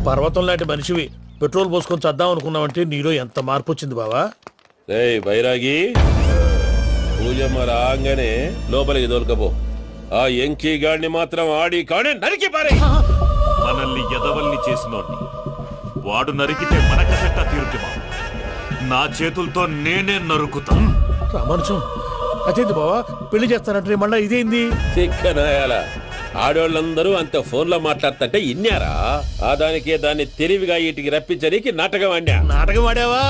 పర్వతం లాంటి మనిషివి పెట్రోల్ పోసుకొని చద్దాం అనుకున్నావంటే నీలో ఎంత మార్పు వచ్చింది బావా. బైరాగి పూజమ్మ రాగానే లోపలికి దొరకపో. ఆ ఎంకీ గాడిని మాత్రం ఆడి కాడే నరికి పారే. మనల్ని ఎదవల్ని చేసినోడ్ని వాడు నరికితే మనకసెట్టా తీరుతుమా? నా చేతులతో నేనే నరుకుతా. రామానుజం అదేంది బావా పెళ్లి చేస్తానంటే మళ్ళా ఇదేంది? చిక్కనాయాల ఆడోళ్ళందరూ అంత ఫోన్ లో మాట్లాడుతుంటే ఇన్నారా? ఆ దానికే దాన్ని తెలివిగా ఇటుకి రప్పించడానికి నాటకం ఆడా. నాటకం ఆడావా?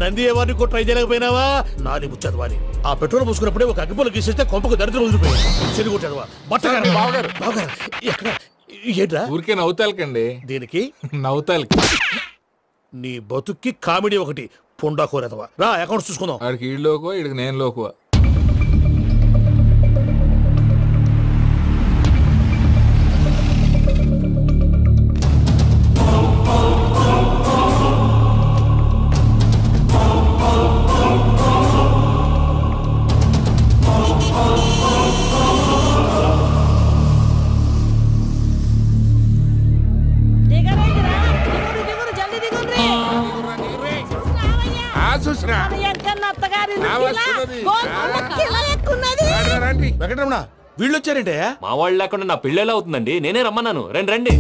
నంది ఎవరిని కూడా ట్రై చేయలేకపోయినావా? నాది ముచ్చదు వాడి. ఆ పెట్రోల్ పోసుకున్నప్పుడే ఒక అగ్గిపొల గీసేస్తే కొంపకు దరిద్రం వదిలిపోయాడు. చెరుగుంటాడువా బట్టగారు బావగారు బావగారు ఎక్కడ ఏంట్రా? ఊరికే నవ్వుతాలకండి. దీనికి నవ్వుతాలకి నీ బతుక్కి కామెడీ ఒకటి పుండా కోరేదవా. రా అకౌంట్స్ చూసుకుందాం. ఆడికి ఈడు లోకువా, ఈడికి నేను లోకువా. వెంకటరమణ వీళ్ళు వచ్చారంటే మా వాళ్ళు లేకుండా నా పెళ్ళి ఎలా అవుతుందండి? నేనే రమ్మన్నాను. రండి రండి.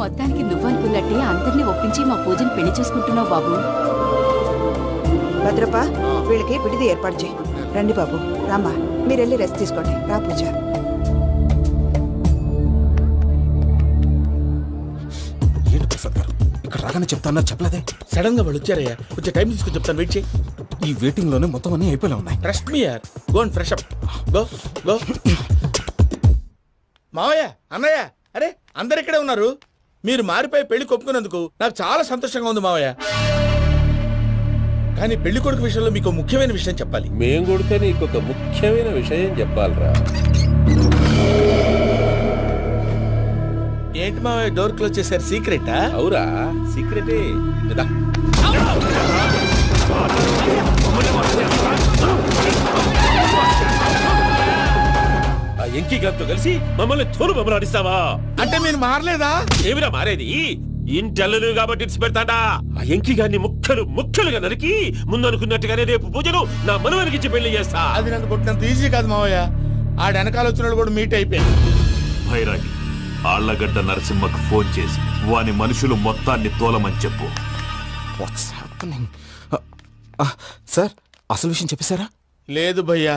మొత్తానికి నువ్వనుకున్నట్టే అందరినీ ఒప్పించి మా పూజను పెళ్లి చేసుకుంటున్నావు బాబు. భద్రప్ప వీళ్ళకి విడిది ఏర్పాటు చేయి. రండి బాబు రామ్మా, మీరెళ్ళి రెస్ట్ తీసుకోండి. రా పూజ. ఏంటి ప్రసాద్ గారు ఇక్కడ రాగానే చెప్తాను చెప్పలేదే? సడన్ గా వాళ్ళు వచ్చారయ్యా, కొంచెం టైం తీసుకుని చెప్తాను. వెయిట్ చేయి. ఈ వెయిటింగ్ లోనే మొత్తం అన్ని అయిపోయి ఉన్నాయి. ట్రస్ట్ మీ యార్. Go and fresh up. Go go. మావయ్య అన్నయ్య అరే అందరు ఇక్కడే ఉన్నారు. మీరు మారిపోయి పెళ్లి కొప్పుకున్నందుకు నాకు చాలా సంతోషంగా ఉంది మావయ్య. కానీ పెళ్లి కొడుకు విషయంలో మీకు ముఖ్యమైన విషయం చెప్పాలి. మేం కొడితే నీకు ఒక ముఖ్యమైన విషయం చెప్పాలరా. ఏంటి మావయ్య డోర్ క్లోజ్ చేశారు? సీక్రెటా? అవురా సీక్రెటే. ఆ ఎంకీ గారితో కలిసి మమ్మల్ని తోలు బొమ్మలాడిస్తావా? అంటే మీరు మారలేదా? ఏమిరా మారేది? ఇంటల్లు కాబట్టి ఇచ్చి పెడతాడా? ఆ ఎంకీ గారిని ముక్కలుగా నరికి ముందనుకున్నట్టుగానే రేపు పూజలు నా మనవనికిచ్చి పెళ్లి చేస్తా. అది నన్ను కొట్టినంత ఈజీ కాదు మావయ్య. ఆడ వెనకాల వచ్చిన కూడా మీట్ అయిపోయింది. భైరాగి ఆళ్లగడ్డ నరసింహకు ఫోన్ చేసి వాని మనుషులు మొత్తాన్ని తోలమని చెప్పు. సార్ అసలు విషయం చెప్పేశారా? లేదు భయ్యా,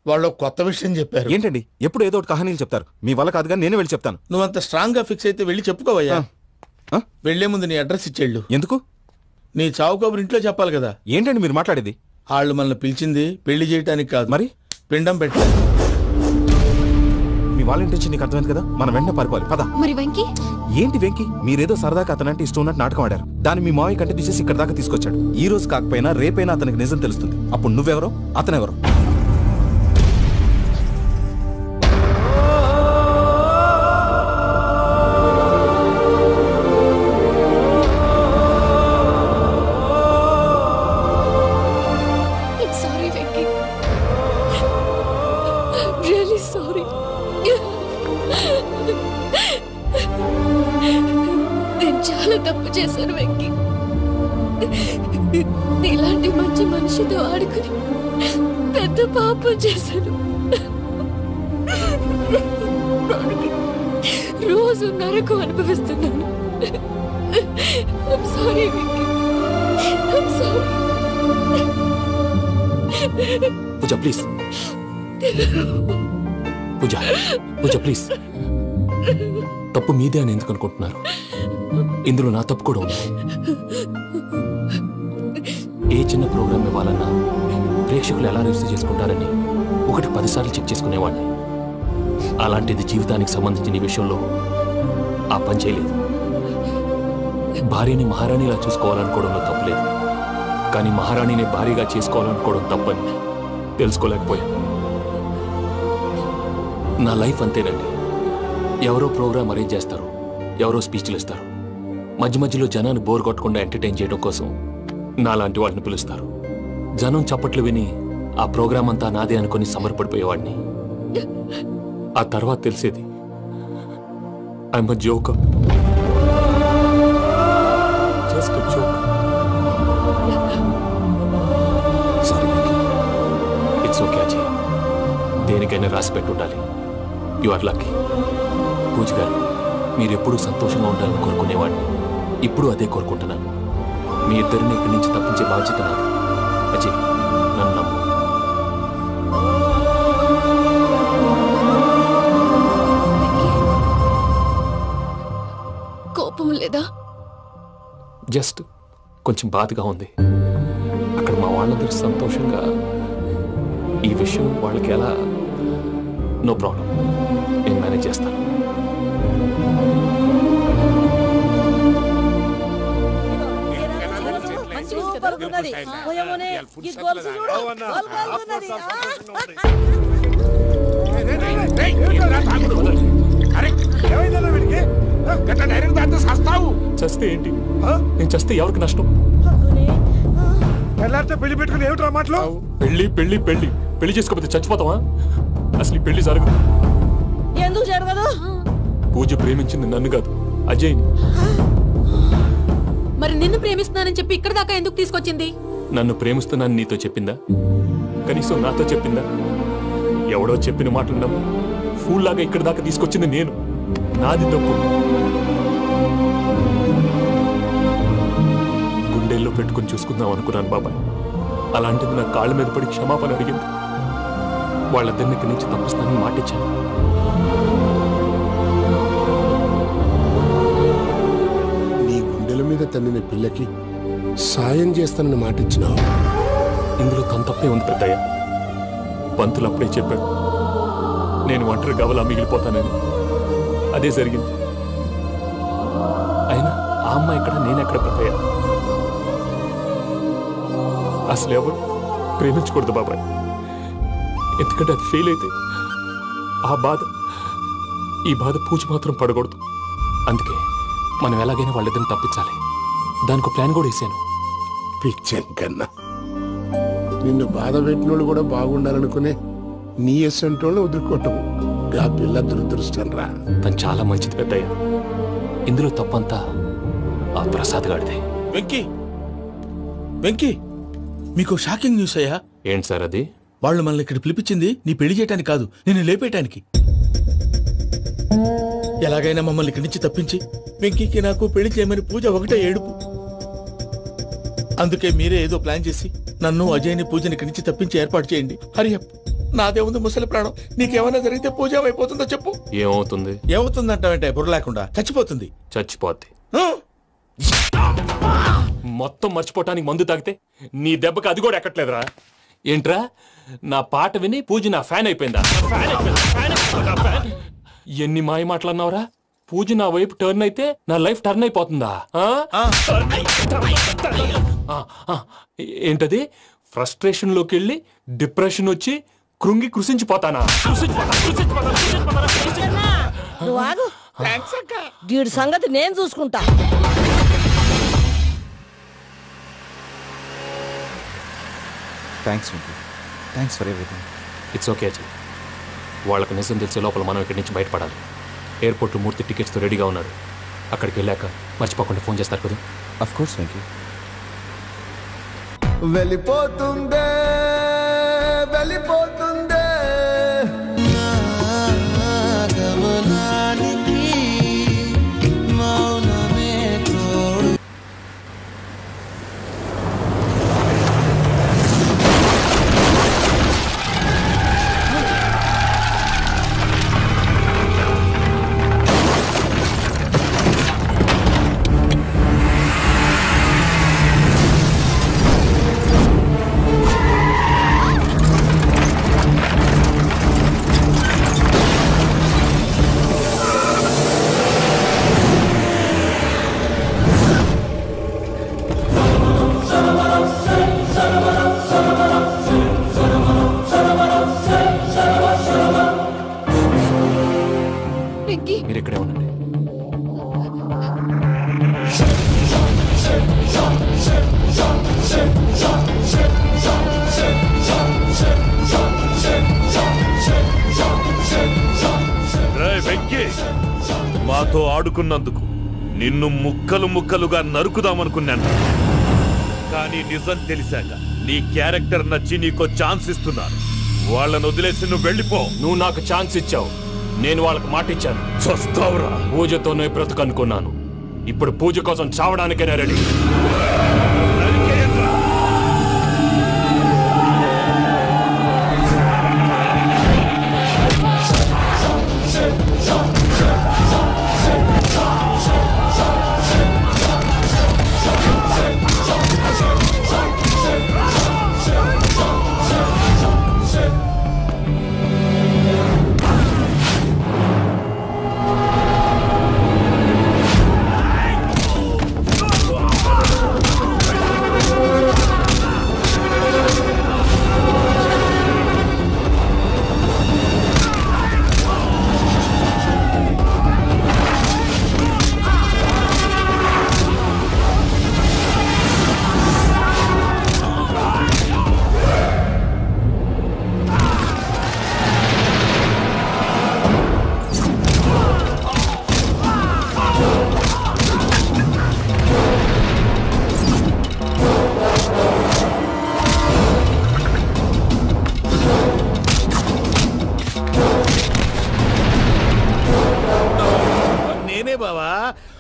వాళ్ళు కొత్త విషయం చెప్పారు. ఏంటండి ఎప్పుడు ఏదో ఒకటి కహానీలు చెప్తారు. మీ వల్ల కాదుగా నేనే వెళ్ళి చెప్తాను. నువ్వంత స్ట్రాంగ్ గా ఫిక్స్ అయితే వెళ్ళి చెప్పుకోవయ్యా. వెళ్లే ముందు నీ అడ్రస్ ఇచ్చేళ్ళు. ఎందుకు? నీ చావు కబురు ఇంట్లో చెప్పాలి కదా. ఏంటండి మీరు మాట్లాడేది? వాళ్ళు మనల్ని పిలిచింది పెళ్లి చేయడానికి కాదు, మరి పిండం పెట్టాలి. మీ వాళ్ళ ఇంటి నీకు అర్థమైంది కదా, మనం వెంటనే పారిపోవాలి. పద. మరి వెంకీ? ఏంటి వెంకీ? మీరేదో సరదాగా అతనంటే ఇష్టం ఉన్నట్టు నాటకం ఆడారు. దాన్ని మీ మావయ్య కంటిన్యూ చేసి ఇక్కడ దాకా తీసుకొచ్చాడు. ఈ రోజు కాకపోయినా రేపైనా అతనికి నిజం తెలుస్తుంది. అప్పుడు నువ్వెవరో అతనెవరో. తప్పు చేశాను వెంకీ. ఇలాంటి మంచి మనిషితో ఆడుకుని పెద్ద పాపం చేశాను. రోజు నరకం అనుభవిస్తున్నాను. I'm sorry, Venky. I'm sorry. Pooja please. Pooja please. తప్పు మీదే అని ఎందుకు అనుకుంటున్నారు? ఇందులో నా తప్పు కూడా ఉంది. ఏ చిన్న ప్రోగ్రామ్ ఇవ్వాలన్నా ప్రేక్షకులు ఎలా రిసీవ్ చేసుకుంటారని 1-10 సార్లు చెక్ చేసుకునేవాడిని. అలాంటిది జీవితానికి సంబంధించిన ఈ విషయంలో ఆ పని చేయలేదు. భార్యని మహారాణిలా చూసుకోవాలనుకోవడంలో తప్పులేదు, కానీ మహారాణిని భార్యగా చేసుకోవాలనుకోవడం తప్పని తెలుసుకోలేకపోయాను. నా లైఫ్ అంతేనండి. ఎవరో ప్రోగ్రామ్ అరేంజ్ చేస్తారు, ఎవరో స్పీచ్లు ఇస్తారు. మధ్య మధ్యలో జనాన్ని బోర్ కొట్టకుండా ఎంటర్టైన్ చేయడం కోసం నాలాంటి వాడిని పిలుస్తారు. జనం చప్పట్లు విని ఆ ప్రోగ్రామ్ అంతా నాదే అనుకుని సమర్పడిపోయేవాడిని. ఆ తర్వాత తెలిసేది I'm a joker. Just a joke. It's okay Ajay. దేనికైనా రాసి పెట్టి ఉండాలి. You are lucky. పూజ గారు, మీరు ఎప్పుడూ సంతోషంగా ఉండాలని కోరుకునేవాడిని. ఇప్పుడు అదే కోరుకుంటున్నాను. మీ ఇద్దరిని ఇక్కడి నుంచి తప్పించే బాధ్యత నాది. అజయ్, నన్ను నమ్ము. కోపం లేదా? జస్ట్ కొంచెం బాధగా ఉంది. అక్కడ మా వాళ్ళందరూ సంతోషంగా ఈ విషయం వాళ్ళకి ఎలా. నో ప్రాబ్లం, నేను మేనేజ్ చేస్తాను. చస్తే ఏంటి? నేను చస్తే ఎవరికి నష్టం? పెళ్లి పెట్టుకుని ఏమిట్రా మాటలు? పెళ్లి పెళ్లి పెళ్లి పెళ్లి చేసుకోకపోతే చచ్చిపోతావా? అసలు ఈ పెళ్లి జరగదు. ఎందుకు జరగదు? పూజ ప్రేమించింది నన్ను కాదు, అజయ్ని. మరి నిన్ను ప్రేమిస్తున్నానని చెప్పి ఇక్కడ దాకా ఎందుకు తీసుకొచ్చింది? నన్ను ప్రేమిస్తున్నాను నీతో చెప్పిందా? కనీసం నాతో చెప్పిందా? ఎవడో చెప్పిన మాటలు నమ్ము ఫూల్ లాగా ఇక్కడ దాకా తీసుకొచ్చింది నేను. నాది తప్పు. గుండెల్లో పెట్టుకుని చూసుకుందాం అనుకున్నాను బాబాయ్. అలాంటిది నా కాళ్ళ మీద పడి క్షమాపణ అడిగింది. వాళ్ళిద్దరిని ఇక్కడి నుంచి తప్పిస్తానని మాటిచ్చాను. నీ గుండెల మీద తన్నిన పిల్లకి సాయం చేస్తానని మాటిచ్చినావు. ఇందులో తన తప్పే ఉంది పెద్దయ్య. పంతులు అప్పుడే చెప్పాడు నేను ఒంటరి గవలా మిగిలిపోతానని. అదే జరిగింది. అయినా ఆ అమ్మాయి ఎక్కడ, నేనెక్కడ పెద్దయ్య? అసలు ఎవరు ప్రేమించకూడదు బాబాయ్. ఎందుకంటే అది ఫెయిల్ అయితే ఈ బాధ పూజ మాత్రం పడకూడదు. అందుకే మనం ఎలాగైనా వాళ్ళిద్దరిని తప్పించాలి. దానికి ప్లాన్ కూడా వేసాను. పిచ్చన్ కన్నా నిన్ను బాధ పెట్టినోళ్ళు కూడా బాగుండాలనుకునే నీ ఎస్సంటోళ్ళు వదులుకోవటం ఆ పిల్ల దురదృష్టం రా. తను చాలా మంచిది పెద్దయ్య. ఇందులో తప్పంతా ఆ ప్రసాద్ గాడిదే. వెంకీ వెంకీ, మీకు షాకింగ్ న్యూస్ అయ్యా. ఏంటి సార్ అది? వాళ్ళు మనల్ని ఇక్కడ పిలిపించింది నీ పెళ్లి చేయటానికి కాదు, నిన్ను లేపేయటానికి. ఎలాగైనా మమ్మల్ని ఇక్కడి నుంచి తప్పించి వెంకీకి నాకు పెళ్లి చేయమని పూజ ఒకటే ఏడుపు. అందుకే మీరే ఏదో ప్లాన్ చేసి నన్ను అజయ్ని పూజని ఇక్కడి నుంచి తప్పించి ఏర్పాటు చేయండి. హరియప్, నాదే ఉంది ముసలి ప్రాణం. నీకేమైనా జరిగితే పూజ అయిపోతుందో చెప్పు. ఏమవుతుంది? ఏమవుతుందంటావంటే బుర్ర లేకుండా చచ్చిపోతుంది. చచ్చిపోద్ది. మొత్తం మర్చిపోవటానికి మందు తాగితే నీ దెబ్బకి అది కూడా ఎక్కట్లేదురా. ఏంట్రా, నా పాట విని పూజ నా ఫ్యాన్ అయిపోయిందా? ఎన్ని మాయ మాటలన్నావురా? పూజ నా వైపు టర్న్ అయితే నా లైఫ్ టర్న్ అయిపోతుందా? ఏంటది? ఫ్రస్ట్రేషన్ లోకి వెళ్ళి డిప్రెషన్ వచ్చి కృంగి కృషించిపోతానా? వీడి సంగతి నేను చూసుకుంటా. Thanks Venky. Thanks for everything. It's okay Ajay. వాళ్ళకు నిజం తెలిసే లోపల మనం ఇక్కడి నుంచి బయటపడాలి. ఎయిర్పోర్ట్లో మూర్తి టికెట్స్తో రెడీగా ఉన్నాడు. అక్కడికి వెళ్ళాక మర్చిపోకుండా ఫోన్ చేస్తారు కదా. Of course Venky. వెళ్ళిపోతుందే వెళ్ళిపోతుందే గమనానికి మౌనమే తోడు. మీరు ఇక్కడే ఉండండి. మాతో ఆడుకున్నందుకు నిన్ను ముక్కలు ముక్కలుగా నరుకుదామనుకున్నాను. కానీ నిజం తెలిసాక నీ క్యారెక్టర్ నచ్చి నీకో ఛాన్స్ ఇస్తున్నాను. వాళ్ళను వదిలేసి నువ్వు వెళ్ళిపో. నువ్వు నాకు ఛాన్స్ ఇచ్చావు, నేను వాళ్ళకి మాట ఇచ్చాను. చస్తావురా. పూజతోనే బ్రతుకనుకున్నాను, ఇప్పుడు పూజ కోసం చావడానికైనా రెడీ.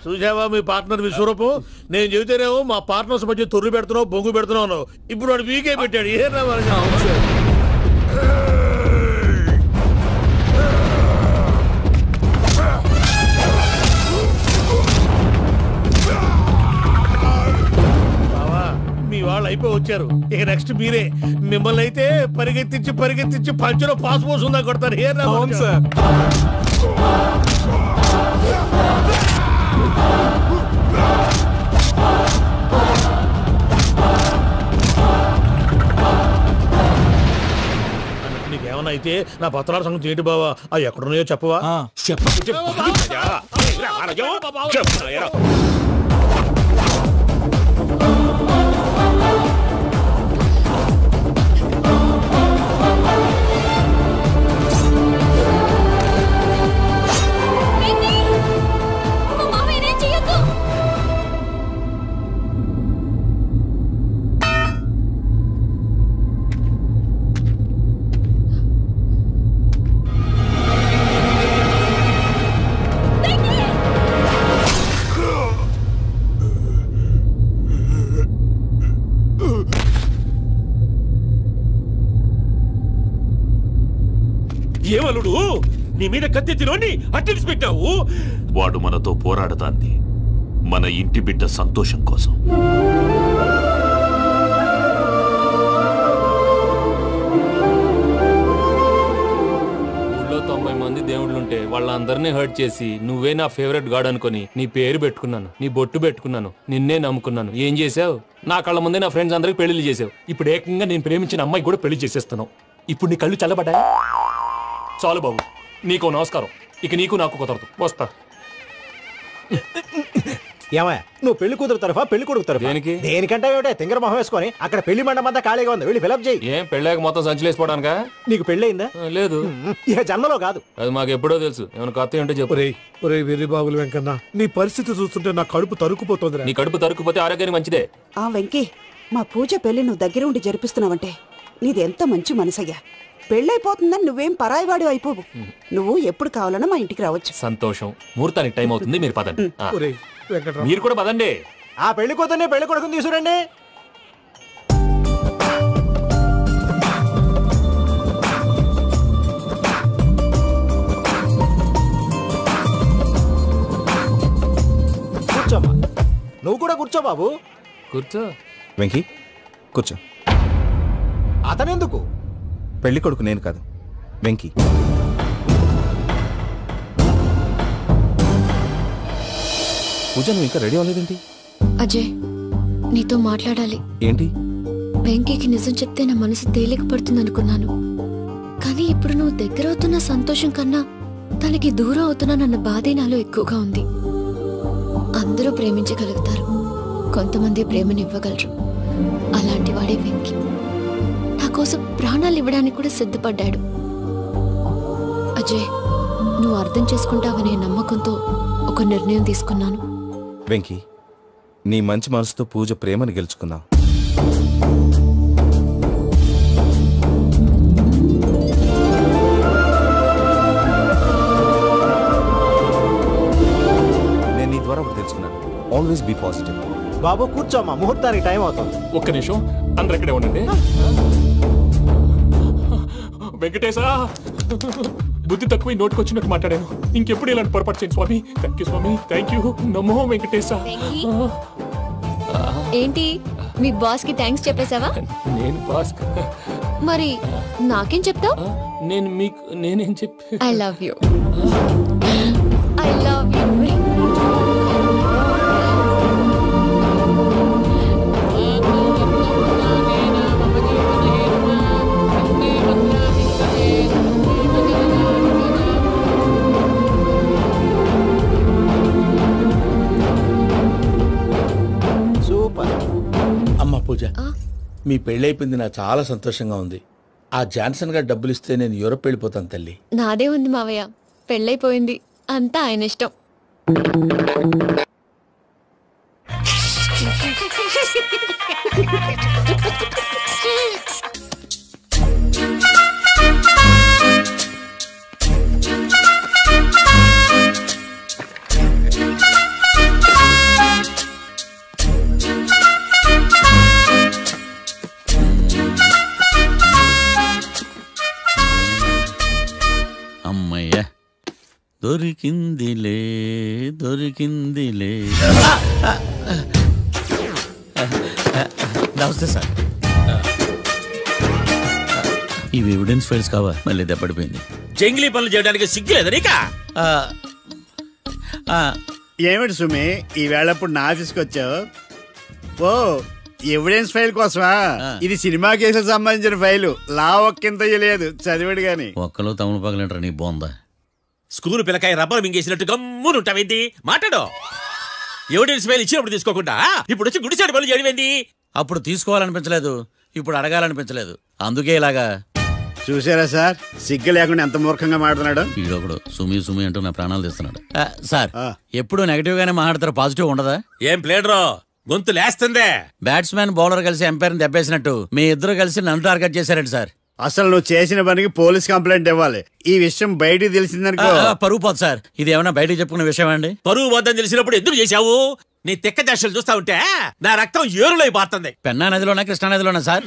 చూసావా మీ పార్ట్నర్ విశ్వరూపం? నేను చెబితేనేమో మా పార్ట్నర్స్ మధ్య తొర్రు పెడుతున్నావు, బొంగు పెడుతున్నావు. ఇప్పుడు వాడు వీకే పెట్టాడు. ఏనా బావా, మీ వాళ్ళు అయిపోయి వచ్చారు. ఇక నెక్స్ట్ మీరే. మిమ్మల్ని అయితే పరిగెత్తించి పరిగెత్తించి పంచలో పాస్ పోసుందా కొడతారు. ఏనా సార్? నీకేమన్నా అయితే నా పత్రాల సంగతి ఏంటి బావా? అవి ఎక్కడున్నాయో చెప్పవా? ఏమలుడు, నీ మీద కత్తెత్తిలోని అట్టెలిసి పెట్టావు. వాడు మనతో పోరాడతాంది మన ఇంటి బిడ్డ సంతోషం కోసం. ఊళ్ళో 90 మంది దేవుళ్ళుంటే వాళ్ళందరినీ హర్ట్ చేసి నువ్వే నా ఫేవరెట్ గాడ్ అనుకుని నీ పేరు పెట్టుకున్నాను, నీ బొట్టు పెట్టుకున్నాను, నిన్నే నమ్ముకున్నాను. ఏం చేసావు? నా కళ్ళ ముందే నా ఫ్రెండ్స్ అందరికి పెళ్లి చేసావు. ఇప్పుడు ఏకంగా నేను ప్రేమించిన అమ్మాయి కూడా పెళ్లి చేసేస్తున్నావు. ఇప్పుడు నీ కళ్ళు చల్లబడ్డాయి. చాలు బాబు, నీకో నమస్కారం. ఇక నీకు నాకు కుదరదు. వస్తా. ఏమయ్య, నువ్వు పెళ్లి కూతురు తరఫా పెళ్లి కొడుకు తరఫా? దేనికి? దేనికంటే ఏమిటే తింగర మొహం వేసుకొని అక్కడ పెళ్లి మండపంతా ఖాళీగా ఉంది, వెళ్ళి ఫిలప్ చేయి. ఏం పెళ్ళాక మొత్తం సంచలేసిపోవడానికా? నీకు పెళ్ళయిందా? లేదు. ఇక జన్మలో కాదు. అది మాకు ఎప్పుడో తెలుసు. ఏమైనా కొత్త ఏంటో చెప్పు. వెర్రి బాబులు వెంకన్న, నీ పరిస్థితి చూస్తుంటే నా కడుపు తరుక్కుపోతుంది. నీ కడుపు తరుక్కుపోతే ఆరోగ్యానికి మంచిదే. ఆ వెంకీ, మా పూజ పెళ్లి నువ్వు దగ్గర ఉండి జరిపిస్తున్నావంటే నీది ఎంత మంచి మనసయ్యా. పెళ్ళైపోతుందని నువ్వేం పరాయివాడు అయిపోవు. నువ్వు ఎప్పుడు కావాలన్నా మా ఇంటికి రావచ్చు. సంతోషం. ముహూర్తానికి టైం అవుతుంది, మీరు పదండి. మీరు కూడా పదండి. ఆ పెళ్లి కూతుర్ని పెళ్లి కొడుకుని తీసుకురండి. కూర్చోమ్మా. నువ్వు కూడా కూర్చో బాబు. కూర్చో. వెంకీ కూర్చో. అతనెందుకు? పెళ్లి కొడుకు నేను కాదు, వెంకీ. పూజ, నువ్వు ఇంకా రెడీ అవ్వలేదేంటి? అజయ్, నీతో మాట్లాడాలి. ఏంటి? వెంకీకి నిజం చెప్తే నా మనసు తేలిక పడుతుంది అనుకున్నాను. కానీ ఇప్పుడు నువ్వు దగ్గర అవుతున్న సంతోషం కన్నా తనకి దూరం అవుతున్నానన్న బాధే నాలో ఎక్కువగా ఉంది. అందరూ ప్రేమించగలుగుతారు, కొంతమంది ప్రేమనివ్వగలరు. అలాంటి వాడే వెంకీ. నా కోసం ప్రాణాలు ఇవ్వడానికి కూడా సిద్ధపడ్డాడు. అజయ్, నువ్వు అర్థం చేసుకుంటావనే నమ్మకంతో ఒక నిర్ణయం తీసుకున్నాను. వెంకీ, నీ మంచి మనసుతో పూజ ప్రేమను గెలుచుకున్నావు. నేను నీ ద్వారా ఒకటి తెలుసుకున్నాను. Always be positive. బాబు కూర్చోమ్మా, ముహూర్తానికి టైం అవుతుంది. ఒక్క నిమిషం, అందరు ఎక్కడే ఉండండి. వెంకటేశా, బుద్ధి తక్కువ నోటుకొచ్చినట్టు మాట్లాడాను. ఇంకెప్పుడు ఇలాంటి పొరపాటు చేయండి స్వామి. థ్యాంక్ యూ స్వామి, థ్యాంక్ యూ. నమో వెంకటేశా. ఏంటి మీ బాస్ కి థ్యాంక్స్ చెప్పేశావా? నేను బాస్ మరి నాకేం చెప్తావు? నేనేం చెప్పి I love you. I love you. అమ్మ పూజ, మీ పెళ్ళైపోయింది నాకు చాలా సంతోషంగా ఉంది. ఆ జాన్సన్ గారు డబ్బులు ఇస్తే నేను యూరోప్ వెళ్ళిపోతాను తల్లి. నాదే ఉంది మావయ్య, పెళ్ళైపోయింది, అంతా ఆయన ఇష్టం. అమ్మయ్య, దొరికిందిలే దొరికిందిలే. నమస్తే సార్. ఇవి ఎవిడెన్స్ ఫైల్స్ కావా? మళ్ళీ దెబ్బడిపోయింది. జంగిలీ పనులు చేయడానికి సిగ్గులేదు నీకా? ఏమిటి సుమి, ఈ వేళప్పుడు నా ఆఫీస్కి వచ్చావు? ఓ, ఎవిడెన్స్ ఫైల్ కోసమా? ఇది సినిమా కేసులకు సంబంధించిన ఫైలు. లా ఒక్కింత లేదు, చదివాడు గాని. ఒక్కలో తమను పగలంటారు నీ బోందా. స్కూలు పిల్లకాయ రబ్బర్ మింగేసినట్టు గమ్మునుంటావేంటి? మాట్లాడో. ఎవిడెన్స్ ఫైల్ ఇచ్చినప్పుడు తీసుకోకుండా ఇప్పుడు వచ్చి గుడిసాడు పనులు చేయడమేంటి? అప్పుడు తీసుకోవాలనిపించలేదు, ఇప్పుడు అడగాలనిపించలేదు, అందుకే ఇలాగా. చూసారా సార్, సిగ్గు లేకుండా ఎంత మూర్ఖంగా మాట్లాడుతున్నాడు. ఈడొకడు సుమి సుమి అంటూ నా ప్రాణాలు తీస్తున్నాడు. సార్, ఎప్పుడు నెగటివ్ గానే మాట్లాడతారు, పాజిటివ్ ఉండదా? ఏం ప్లేడరో గొంతు లేస్తుందే. బ్యాట్స్మెన్ బౌలర్ కలిసి ఎంపైర్ దెబ్బేసినట్టు మీ ఇద్దరు కలిసి నన్ను టార్గెట్ చేశారండి సార్. అసలు నువ్వు చేసిన పనికి పోలీస్ కంప్లైంట్ ఇవ్వాలి. ఈ విషయం బయటికి తెలిసిందనుకో పరువు పోదు సార్. ఇది ఏమన్నా బయటకు చెప్పుకున్న విషయం అండి? పరువు వద్దని తెలిసినప్పుడు ఎందుకు చేశావు? నీ తెక్క దశలు చూస్తా ఉంటే నా రక్తం ఏరులై పారుతుంది. పెన్నా నదిలోనా కృష్ణా నదిలోనా సార్?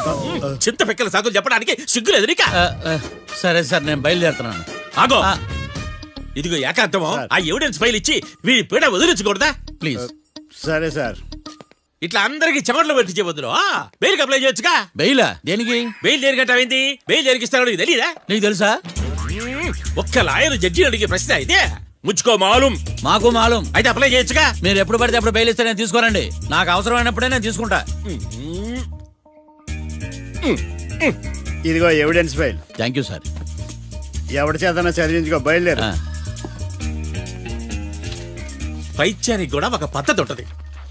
చింత పిక్కల సాకులు చెప్పడానికి సిగ్గులేదు నీకా? సరే సార్, నేను బయలుదేరుతున్నాను. ఆగో, ఇదిగో ఏకాంతమో ఆ ఎవిడెన్స్ ఫైల్ ఇచ్చి వీడి పీడ వదిలించకూడదా ప్లీజ్? సరే సార్. ఇట్లా అందరికి చెమటలు పెట్టి చేయవద్దు. బెయిల్ అప్లై చేయొచ్చుగా. బెయిలా? దేనికి? బెయిల్ దేనికంటావేంటి? బెయిల్ దేనికిస్తానో నీకు తెలీదా? నీకు తెలుసా? ఒక్క లాయర్ జడ్జి అడిగే ప్రశ్న అయితే ముచ్చుకో మాలూం. మాకు మాలూం. అయితే అప్లై చేయొచ్చుగా. మీరు ఎప్పుడు పడితే అప్పుడు బెయిల్ ఇస్తే నేను తీసుకోనండి. నాకు అవసరమైనప్పుడే నేను తీసుకుంటా. ఇదిగో evidence file. Thank you sir. ఎవరి చేతనా చదివించుకో, బయలుదేరు. పైత్యానికి కూడా ఒక పద్ధతి ఉంటది,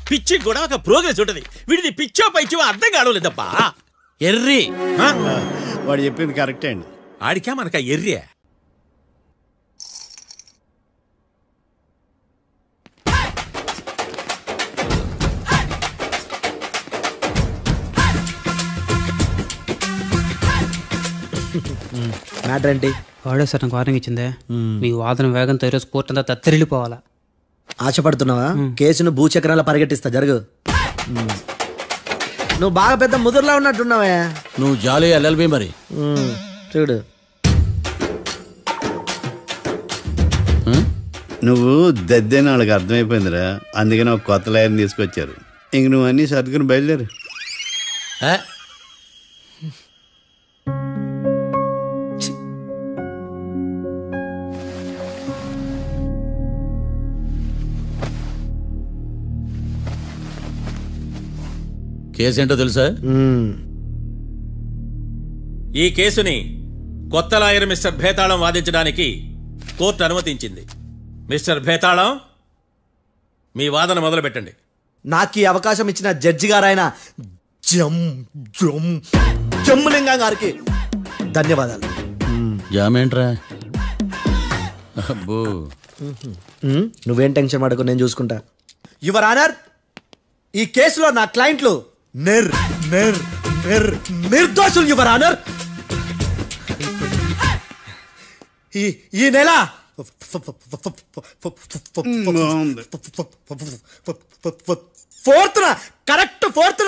పిచ్చికి కూడా ఒక ప్రోగ్రెస్ ఉంటది. వీడిది పిచ్చో పైచో అర్థం కావలేదప్పా. ఎర్రి. వాడు చెప్పింది కరెక్టే అండి. ఆడికా మనక ఎర్రి. మ్యాటర్ ఏంటి? వాడే సార్ నాకు వార్నింగ్ ఇచ్చిందే. మీ వాదన వేగంతో ఈరోజు కోర్టు అంతా తత్తరిల్లిపోవాలా. ఆశపడుతున్నావా? కేసును భూచక్రాల పరిగెట్టిస్తా, జరుగు. నువ్వు బాగా పెద్ద ముదురులా ఉన్నట్టున్నావే. నువ్వు జాలి ఎల్ఎల్బి మరి. చూడు, నువ్వు దద్దేని వాళ్ళకి అర్థమైపోయిందిరా. అందుకని ఒక కొత్త లాయర్ని తీసుకొచ్చారు. ఇంక నువ్వు అన్నీ సర్దుకుని బయలుదేరు. కేసేంటో తెలుసా? ఈ కేసుని కొత్త లాయర్ మిస్టర్ భేతాళం వాదించడానికి కోర్టు అనుమతించింది. మిస్టర్ భేతాళం, మీ వాదన మొదలు పెట్టండి. నాకు ఈ అవకాశం ఇచ్చిన జడ్జి గారైన జమ్ములింగం గారికి ధన్యవాదాలు. జామేంట్రా? నువ్వేం టెన్షన్ పడకు, నేను చూసుకుంటా. యువర్ ఆనర్, ఈ కేసులో నా క్లయింట్లు నిర్దోషులు యువర్ ఆనర్. ఈ నెల 4th correct 4th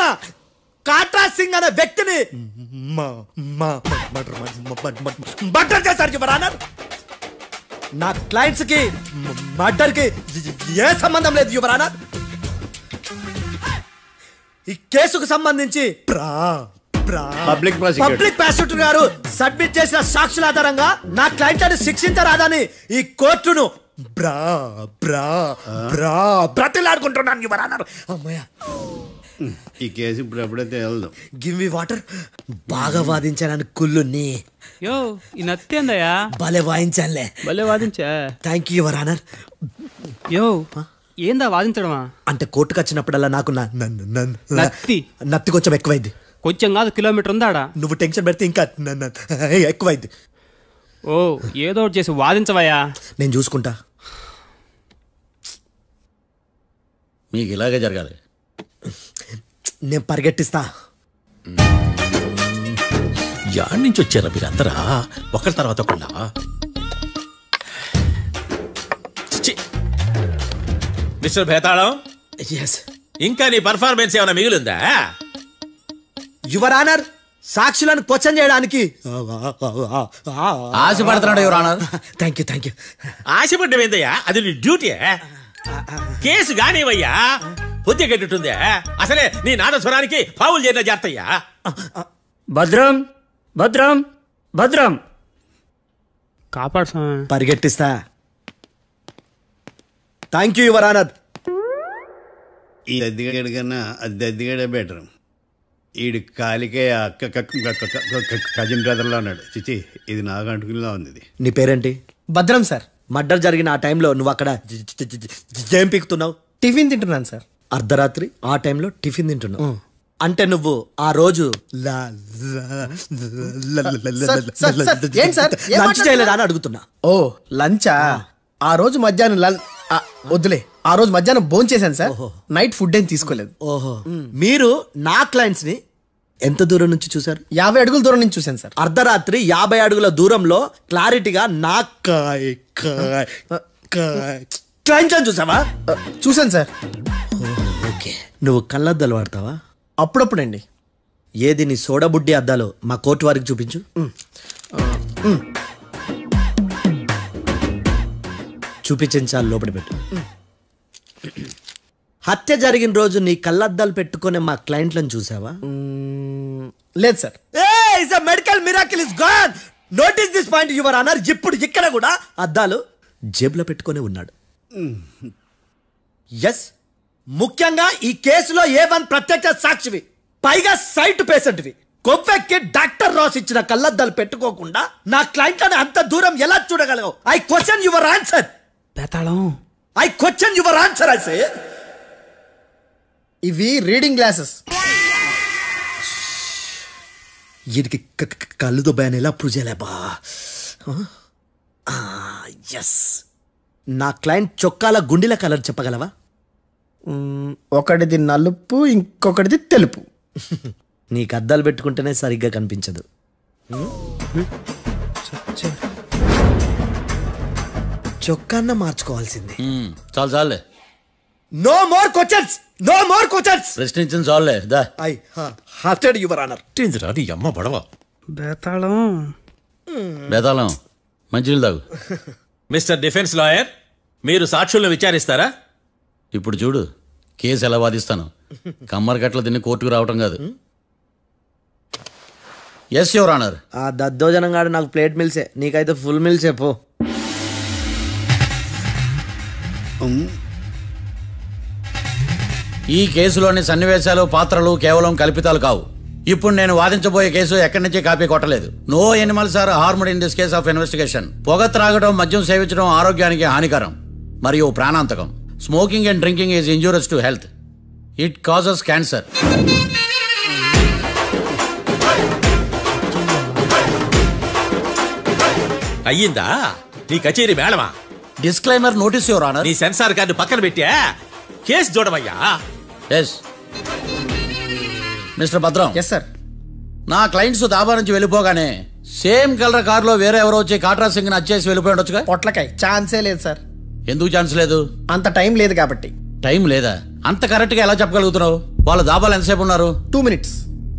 Katra Singh అనే వ్యక్తిని మర్డర్ చేశారు యువర్ ఆనర్. నా క్లయింట్స్ కి మర్డర్ కి ఏ సంబంధం లేదు యువర్ ఆనర్. ఈ కేసుకు సంబంధించి పబ్లిక్ ప్రాసిక్యూటర్ గారు సబ్మిట్ చేసిన సాక్షుల ఆధారంగా నా క్లయింట్ శిక్షించరాదని ఈ కోర్టును బ్రతిలాడుకుంటున్నాను యువర్ ఆనర్. అమ్మయ్య, ఈ కేసు ఇప్పుడు ఎప్పుడైతే వెళ్దాం. Give me water. బాగా వాదించానని కుళ్ళుని యో ఈ నత్తేందయ్యా, భలే వాయించానులే. భలే వాదించా. Thank you your honour. యో ఏందా వాదించడమా? అంటే కోర్టుకు వచ్చినప్పుడల్లా నాకు నత్తి కొంచెం ఎక్కువైంది. కొంచెం కాదు, కిలోమీటర్ ఉందాడా. నువ్వు టెన్షన్ పెడితే ఇంకా ఎక్కువైంది. ఓ ఏదో ఒకటి చేసి వాదించవయ్యా. నేను చూసుకుంటా. మీకు ఇలాగే జరగాలి. నేను పరిగెట్టిస్తా. యాడ్ నుంచి వచ్చారా మీరందరా ఒకరి తర్వాత ఒకళ్ళ? మిస్టర్ భేతాళం, ఇంకా నీ పర్ఫార్మెన్స్ ఏమైనా మిగిలిందా? యువర్ ఆనర్, సాక్షులను క్వశ్చన్ చేయడానికి ఆశపడుతున్నాడు యువర్ ఆనర్. Thank you. ఆశపడ్డం ఏందయ్యా, అది నీ డ్యూటీ. కేసు గానివయ్యా, బుద్ధి కట్టుందే. అసలే నీ నాదస్వరానికి పావులు చేరిన జాతయ్యా. భద్రం భద్రం భద్రం కాపాడు. పరిగెట్టిస్తా. Thank you your honour. ఈ అద్దెగడి కన్నా అద్దెగడే బెటర్. ఈడు కాలికే కజిన్ బ్రదర్లో ఉన్నాడు. చిచి, ఇది నాకు అంటుకులా ఉంది. నీ పేరేంటి? భద్రం సార్. మర్డర్ జరిగిన ఆ టైంలో నువ్వు అక్కడ ఏం పీకుతున్నావు? టిఫిన్ తింటున్నాను సార్. అర్ధరాత్రి ఆ టైంలో టిఫిన్ తింటున్నావు అంటే నువ్వు ఆ రోజు లంచ్ చేయలేదా అని అడుగుతున్నా. ఓ లంచా? ఆ రోజు మధ్యాహ్నం వద్దులే, ఆ రోజు మధ్యాహ్నం భోజనం చేశాను సార్. నైట్ ఫుడ్ ఏం తీసుకోలేదు. ఓహో, మీరు నా క్లయింట్స్ ని ఎంత దూరం నుంచి చూసారు? 50 అడుగుల దూరం నుంచి చూశాను సార్. అర్ధరాత్రి 50 అడుగుల దూరంలో క్లారిటీగా నా క్లయింట్స్ చూసావా? చూశాను సార్. ఓకే, నువ్వు కళ్ళద్దాలు వాడతావా? అప్పుడప్పుడండి. ఏది నీ సోడబుడ్డి అద్దాలు మా కోర్టు వారికి చూపించు. చూపించాలి, లోపల పెట్టు. హత్య జరిగిన రోజు నీ కళ్ళద్దాలు పెట్టుకునే మా క్లయింట్లను చూసావా? లేదు sir. Medical miracle is gone. Notice this point your honour. ఇప్పుడు ఇక్కడ కూడా అద్దాలు జేబులో పెట్టుకునే ఉన్నాడు. ఎస్, ముఖ్యంగా ఈ కేసులో A1 ప్రత్యక్ష సాక్షివి, పైగా సైట్ పేషెంట్వి. కొవ్వెక్కి డాక్టర్ రాస్ ఇచ్చిన కళ్ళద్దాలు పెట్టుకోకుండా నా క్లయింట్లను అంత దూరం ఎలా చూడగలవు? I question your answer. బేతాళం, I question your answer. I say ఇవి రీడింగ్ గ్లాసెస్. వీడికి కళ్ళు దొబ్బాయని ఎలా ప్రూవ్ చేయలేబా? ఎస్, నా క్లయింట్ చొక్కాల గుండెల కలర్ చెప్పగలవా? ఒకటిది నలుపు, ఇంకొకటిది తెలుపు. నీకు అద్దాలు పెట్టుకుంటేనే సరిగ్గా కనిపించదు. చొక్కాన్న మార్చుకోవాల్సింది. చాలు చాలే. No more questions, no more questions. ప్రశ్నించిన చాలులే. దా ఐ హార్టెడ్ యువర్ ఆనర్. నీ అమ్మ బడవ. బేతాళం బేతాళం, మంచినీళ్ళు తాగు. మిస్టర్ డిఫెన్స్ లాయర్, మీరు సాక్షులను విచారిస్తారా? ఇప్పుడు చూడు కేసు ఎలా వాదిస్తాను. కమ్మరి కట్ల తిని కోర్టుకు రావటం కాదు. Yes your honour. ఆ దద్దోజనంగాడు నాకు ప్లేట్ మిల్సే, నీకైతే ఫుల్ మిల్సే. పో. ఈ కేసులోని సన్నివేశాలు, పాత్రలు కేవలం కల్పితాలు కావు. ఇప్పుడు నేను వాదించబోయే కేసు ఎక్కడి నుంచి కాపీ కొట్టలేదు. No animals are harmed in this case of investigation. పొగ త్రాగడం, మద్యం సేవించడం ఆరోగ్యానికి హానికరం మరియు ప్రాణాంతకం. Smoking and drinking is injurious to health. It causes cancer. అయ్యిందా నీ కచేరీ మేడమా? Disclaimer notice your honour. నీ సెన్సార్ కార్డు పక్కన పెట్టా కేసు చూడవయ్యా. Yes mister Bhadram. Yes sir. నా క్లయింట్స్ దాబా నుంచి వెళ్ళిపోగానే సేమ్ కలర్ కారులో వేరే ఎవరో వచ్చి కాట్రా సింగ్ ని వచ్చేసి వెళ్ళిపోయి ఉండొచ్చుగా. పొట్లకాయ ఛాన్సే లేదు సార్. ఎందుకు ఛాన్స్ లేదు? అంత టైం లేదు కాబట్టి. టైం లేదా? అంత కరెక్ట్ గా ఎలా చెప్పగలుగుతున్నావు? వాళ్ళ దాబాలు ఎంతసేపు ఉన్నారు? 2 minutes.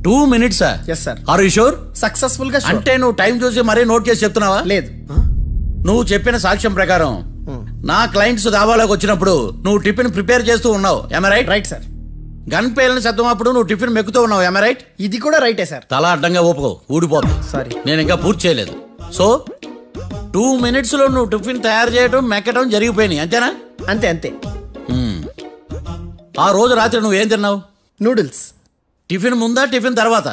2 minutes? Yes sir. Are you sure? Successful గా. అంటే నువ్వు టైం చూసి మరీ నోట్ చేసి చెప్తున్నావా? లేదు. నువ్వు చెప్పిన సాక్ష్యం ప్రకారం నా క్లయింట్స్ దాబాలోకి వచ్చినప్పుడు నువ్వు టిఫిన్ ప్రిపేర్ చేస్తూ ఉన్నావు. Am I right? Right sir. Gun పేలిన శబ్దం అప్పుడు నువ్వు టిఫిన్ మెక్కుతూ ఉన్నావు. Am I right? ఇది కూడా రైటే సార్. తల అడ్డంగా ఊపుకో, ఊడిపోతుంది. సారీ, నేను ఇంకా పూర్తి చేయలేదు. సో 2 minutes లో నువ్వు టిఫిన్ తయారు చేయడం మెక్కడం జరిగిపోయినాయి, అంతేనా? అంతే అంతే. ఆ రోజు రాత్రి నువ్వేం తిన్నావు? నూడిల్స్. టిఫిన్ ముందా టిఫిన్ తర్వాత?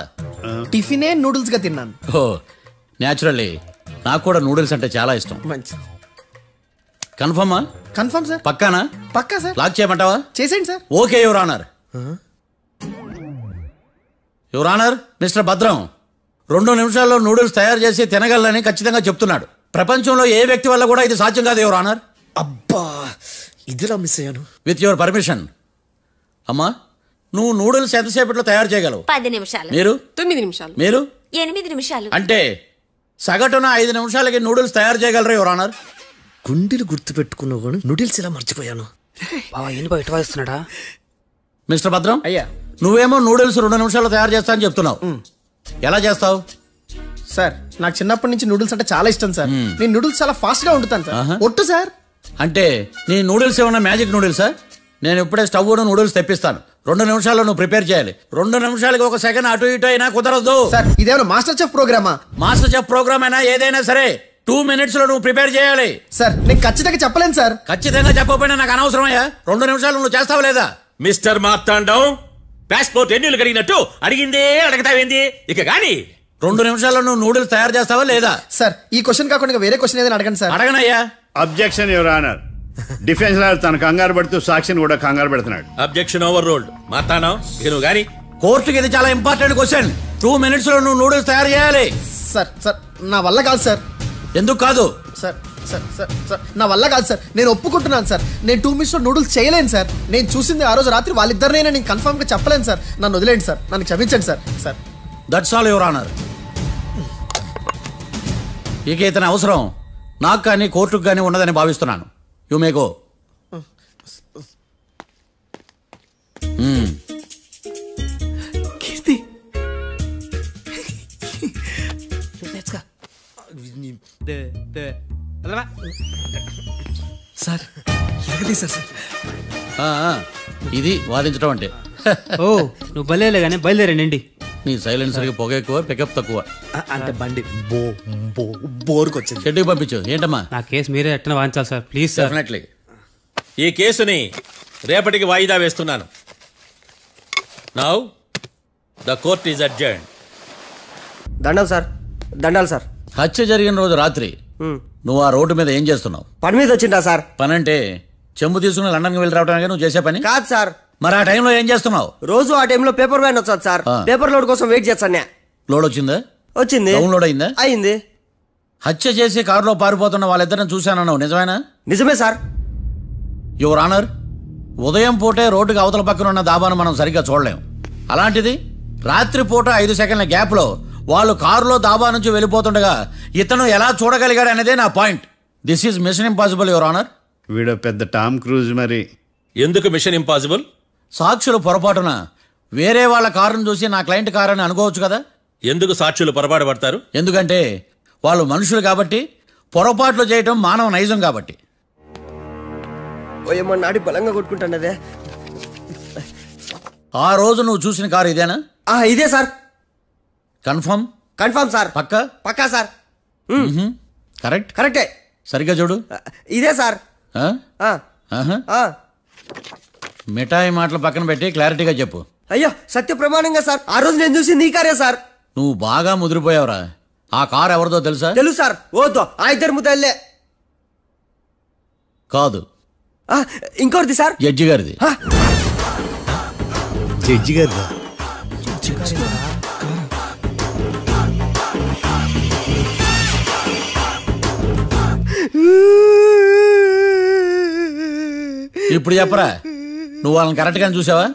టిఫినే నూడిల్స్ గా తిన్నాను. ఓ న్యాచురల్లీ నాకు కూడా నూడిల్స్ అంటే చాలా ఇష్టం. మంచి. కన్ఫర్మా? Confirm sir. పక్కానా? పక్కా సార్. లాక్ చేయమంటావా? చేసేయండి sir. Okay your honour. Your honour, mister Bhadram 2 నిమిషాల్లో నూడిల్స్ తయారు చేసి తినగలని ఖచ్చితంగా చెప్తున్నాడు. ప్రపంచంలో ఏ వ్యక్తి వల్ల కూడా ఇది సాధ్యం కాదు యువర్ ఆనర్. అబ్బా, ఇదిలా మిస్ అయ్యాను. With your permission. అమ్మా, నువ్వు నూడిల్స్ ఎంతసేపట్లో తయారు చేయగలవు? 10 నిమిషాలు. మీరు? 9 నిమిషాలు. మీరు? 8 నిమిషాలు. అంటే సగటున 5 నిమిషాలకి నూడిల్స్ తయారు చేయగలరు యువర్ ఆనర్. గుండెలు గుర్తు పెట్టుకున్నావు కానీ నూడిల్స్ ఇలా మర్చిపోయాను. ఇస్తున్నాడా? మిస్టర్ భద్రం, అయ్యా, నువ్వేమో నూడిల్స్ 2 నిమిషాల్లో తయారు చేస్తా అని చెప్తున్నావు. ఎలా చేస్తావు? సార్, నాకు చిన్నప్పటి నుంచి నూడిల్స్ అంటే చాలా ఇష్టం సార్. నేను నూడిల్స్ చాలా ఫాస్ట్ గా వండుతాను సార్. ఒట్టు సార్. అంటే నీ నూడిల్స్ ఏమన్నా మ్యాజిక్ నూడిల్సా? నేను ఇప్పుడే స్టవ్ నూడిల్స్ తెప్పిస్తాను. 2 నిమిషాల్లో నువ్వు ప్రిపేర్ చేయాలి. 2 నిమిషాలకి 1 సెకండ్ అటు ఇటు అయినా కుదరదు సార్. ఇదేమన్నా మాస్టర్ చెఫ్ ప్రోగ్రామా? మాస్టర్ చెఫ్ ప్రోగ్రామ్ అయినా ఏదైనా సరే 2 minutes లో నువ్వు ప్రిపేర్ చేయాలి. సార్, నేను ఖచ్చితంగా చెప్పలేను సార్. ఖచ్చితంగా చెప్పకపోయినా నాకు అనవసరమయ్యా. 2 నిమిషాలు నువ్వు చేస్తావా లేదా? మిస్టర్ మార్తాండం, పాస్పోర్ట్ ఎన్నిళ్ళు కడిగినట్టు అడిగిందే అడగతావేంది? ఇక గాని 2 నిమిషాల్లో నువ్వు నూడిల్స్ తయారు చేస్తావా లేదా? సార్, ఈ క్వశ్చన్ కాకుండా వేరే క్వశ్చన్ ఏదైనా అడగండి సార్. అడగనయ్యా. Objection your honour. Defence lawyer తన కంగారు పడుతూ సాక్షిని కూడా కంగారు పెడుతున్నాడు. Objection over ruled. మార్తాండం, ఇక నువ్వు గాని. కోర్టుకి ఇది చాలా ఇంపార్టెంట్ క్వశ్చన్. 2 minutes లో నువ్వు నూడిల్స్ తయారు చేయాలి. సార్ సార్, నా వల్ల కాదు సార్. ఎందుకు కాదు? సార్ సార్ సార్ సార్, నా వల్ల కాదు సార్. నేను ఒప్పుకుంటున్నాను సార్. నేను 2 minutes లో నూడిల్స్ చేయలేను సార్. నేను చూసింది ఆ రోజు రాత్రి వాళ్ళిద్దరినైనా నేను కన్ఫర్మ్ గా చెప్పలేను సార్. నన్ను వదిలేండి సార్. నన్ను క్షమించండి sir. Sir, that's all your honour. ఇక ఇతని అవసరం నాకు కానీ కోర్టుకు కానీ ఉన్నదని భావిస్తున్నాను. You may go. Keerthi, sir sir. ఇది వాదించడం అంటే. ఓ, నువ్వు బలేలే కానీ బయలుదేరండి. నీ సైలెన్సర్కి పొగ ఎక్కువ, పికప్ తక్కువ. అంటే బండి బోర్కి వచ్చింది. షెడ్యూల్ పంపించు. ఏంటమ్మా? నా కేసు మీరే ఎట్టన వాయించాలి సార్, ప్లీజ్ సార్. డెఫినెట్లీ. ఈ కేసుని రేపటికి వాయిదా వేస్తున్నాను. Now the court is adjourned. దండాలు సార్. దండాలు సార్. హత్య జరిగిన రోజు రాత్రి నువ్వు ఆ రోడ్డు మీద ఏం చేస్తున్నావు? పని మీద వచ్చిందా సార్? పని అంటే చెంబు తీసుకుని లండన్కి వెళ్ళి రావడానికి నువ్వు చేసే పని కాదు సార్. మరి ఆ టైంలో ఏం చేస్తున్నావు? రోజు ఆ టైంలో పేపర్ వ్యాన్ వచ్చాది సార్. పేపర్ లోడ్ కోసం వెయిట్ చేస్తాను. లోడ్ వచ్చిందా? వచ్చింది. డౌన్లోడ్ అయిందా? అయింది. హత్య చేసి కారులో పారిపోతున్న వాళ్ళిద్దరిని చూశానన్నావు, నిజమేనా? నిజమే సార్. యువర్ ఆనర్, ఉదయం పూటే రోడ్డుకి అవతల పక్కన ఉన్న దాబాను మనం సరిగ్గా చూడలేం. అలాంటిది రాత్రి పూట 5 సెకండ్ల గ్యాప్లో వాళ్ళు కారులో దాబా నుంచి వెళ్ళిపోతుండగా ఇతను ఎలా చూడగలిగాడు అనేదే నా point. This is mission impossible your honour. వీడు పెద్ద టామ్ క్రూజ్. మరి ఎందుకు మిషన్ ఇంపాసిబుల్? సాక్షులు పొరపాటున వేరే వాళ్ళ కారును చూసి నా క్లయింట్ కారు అని అనుకోవచ్చు కదా. ఎందుకు సాక్షులు పొరపాటు పడతారు? ఎందుకంటే వాళ్ళు మనుషులు కాబట్టి, పొరపాట్లు చేయటం మానవ నైజం కాబట్టి. నాడి బలంగా కొట్టుకుంటానదే. ఆ రోజు నువ్వు చూసిన కారు ఇదేనా? ఇదే సార్. కన్ఫర్మ్? Confirm sir. పక్కా? పక్కా సార్. కరెక్ట్? కరెక్టే. సరిగ్గా చూడు. ఇదే సార్. మిఠాయి మాటలు పక్కన పెట్టి క్లారిటీగా చెప్పు. అయ్యో, సత్య ప్రమాణంగా సార్, ఆ రోజు నేను చూసి నీ కారే సార్. నువ్వు బాగా ముదిరిపోయావురా. ఆ కారు ఎవరిదో తెలుసా? తెలుసు సార్. ఓతో ఆ ఇద్దరు ముద్దల్లే. కాదు, ఇంకోటిది సార్. జడ్జి గారిది. జడ్జి గారిదా? ఇప్పుడు చెప్పరా, నువ్వు వాళ్ళని కరెక్ట్ గా చూసావా?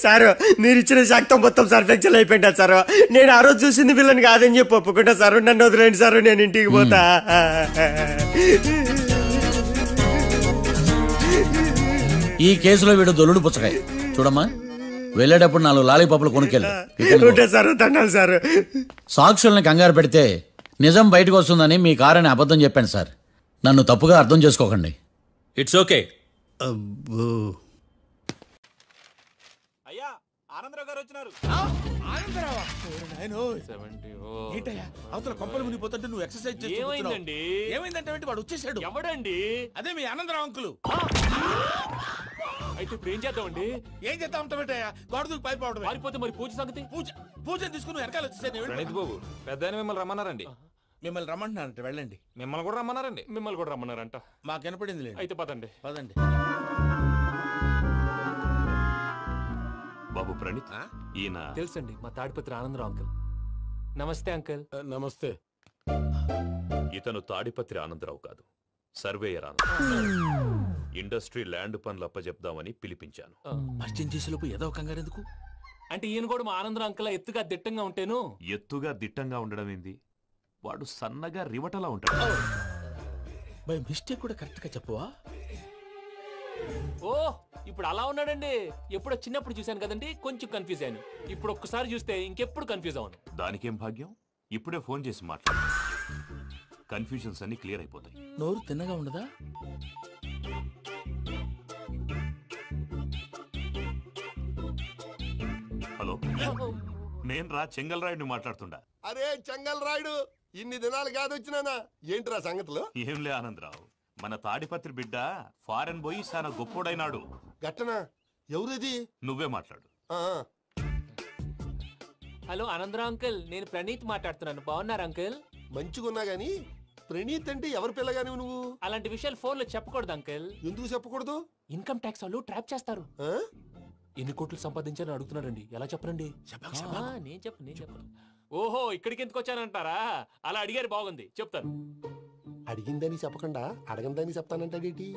సారు మీరు ఇచ్చిన శాక్తం మొత్తం సర్ఫెక్చర్ అయిపోయింటా సారు. నేను ఆ రోజు చూసింది వీళ్ళని కాదని చెప్పి ఒప్పుకుంటా సారు. నన్ను వదిలేండి సారు, నేను ఇంటికి పోతా. ఈ కేసులో వీడు దొల్లుడు పుచ్చకాయ. చూడమ్మా, వెళ్ళేటప్పుడు 4 లాలీపాపులు కొనుక్కెళ్ళు. Sir దండాలి sir. సాక్షుల్ని కంగారు పెడితే నిజం బయటకు వస్తుందని మీ కారని అబద్ధం చెప్పాను సార్. నన్ను తప్పుగా అర్థం చేసుకోకండి. It's okay. అయ్యా ఆనందరావు గారు వచ్చినారు. అవతల కొంపలు మునిగిపోతుంటే నువ్వు ఎక్సర్సైజ్ ఏమైందండి? ఏమైందంటే వాడు వచ్చేసాడు. ఎవడండి? అదే మీ ఆనందరావు అంకులు. అయితే ఇప్పుడు ఏం చేద్దామండి? ఏం చేద్దాం ఉంటావేటయ్యా? గొడవకు పైపోవడం. పారిపోతే మరి పూజ సంగతి? పూజ తీసుకుని వెనకాల వచ్చేసాను. ప్రణీత్ బాబు, పెద్ద మిమ్మల్ని రమ్మన్నారండి. మిమ్మల్ని రమ్మంటున్నారంట, వెళ్ళండి. మిమ్మల్ని కూడా రమ్మన్నారండి. మిమ్మల్ని కూడా రమ్మన్నారంట. మాకు వినపడింది లేదు. అయితే పదండి. పదండి. బాబు ప్రణీత్, ఈయన తెలుసండి, మా తాడిపత్రి ఆనందరావు అంకుల్. నమస్తే అంకుల్. నమస్తే. ఇతను తాడిపత్రి ఆనందరావు కాదు, సర్వేయర్ ఆనందరావు. ఇండస్ట్రీ ల్యాండ్ పనులు అప్పచెప్దామని పిలిపించాను. పరిచయం చేసేలోపు ఏదో కంగారు ఎందుకు? అంటే ఈయన కూడా మా ఆనందరావు అంకుల్ ఎత్తుగా దిట్టంగా ఉంటాను. ఎత్తుగా దిట్టంగా ఉండడం ఏంది? వాడు సన్నగా రివటలా ఉంటాడు. బై మిస్టేక్ కూడా కరెక్ట్ గా చెప్పవా? ఓ ఇప్పుడు అలా ఉన్నాడండి. ఎప్పుడో చిన్నప్పుడు చూశాను కదండి, కొంచెం కన్ఫ్యూజ్ అయ్యాను. ఇప్పుడు ఒక్కసారి చూస్తే ఇంకెప్పుడు కన్ఫ్యూజ్ అవ్వను. దానికేం భాగ్యం, ఇప్పుడే ఫోన్ చేసి మాట్లాడు. కన్ఫ్యూజన్స్ అన్ని క్లియర్ అయిపోతాయి. నోరు తిన్నగా ఉండదా? హలో, నేను రా చెంగల్ రాయుడిని మాట్లాడుతుండా. అరే చెంగల్ రాయుడు, ఇన్ని దినాలు కాదు వచ్చినానా? ఏంట్రా సంగతులు? ఏంలే ఆనందరావు, మన తాడిపత్రి బిడ్డ ఫారెన్ పోయి చాలా గొప్పోడైనాడు. గట్టనా? ఎవరిది? నువ్వే మాట్లాడు. హలో ఆనందరావు అంకుల్, నేను ప్రణీత్ మాట్లాడుతున్నాను. బాగున్నారు అంకుల్? మంచిగున్నా గాని ప్రణీత్ అంటే ఎవరి పిల్లగాని నువ్వు? అలాంటి విషయాలు ఫోన్ లో చెప్పకూడదు అంకుల్. ఎందుకు చెప్పకూడదు? ఇన్కమ్ ట్యాక్స్ వాళ్ళు ట్రాప్ చేస్తారు. ఎన్ని కోట్లు సంపాదించాలని అడుగుతున్నారండి. ఎలా చెప్పరండి? నేను చెప్పను. ఓహో, ఇక్కడికి ఎందుకు వచ్చానంటారా? అలా అడిగారు, బాగుంది, చెప్తాను. అడిగిందని చెప్పకుండా అడగందని చెప్తానంటాడేటి?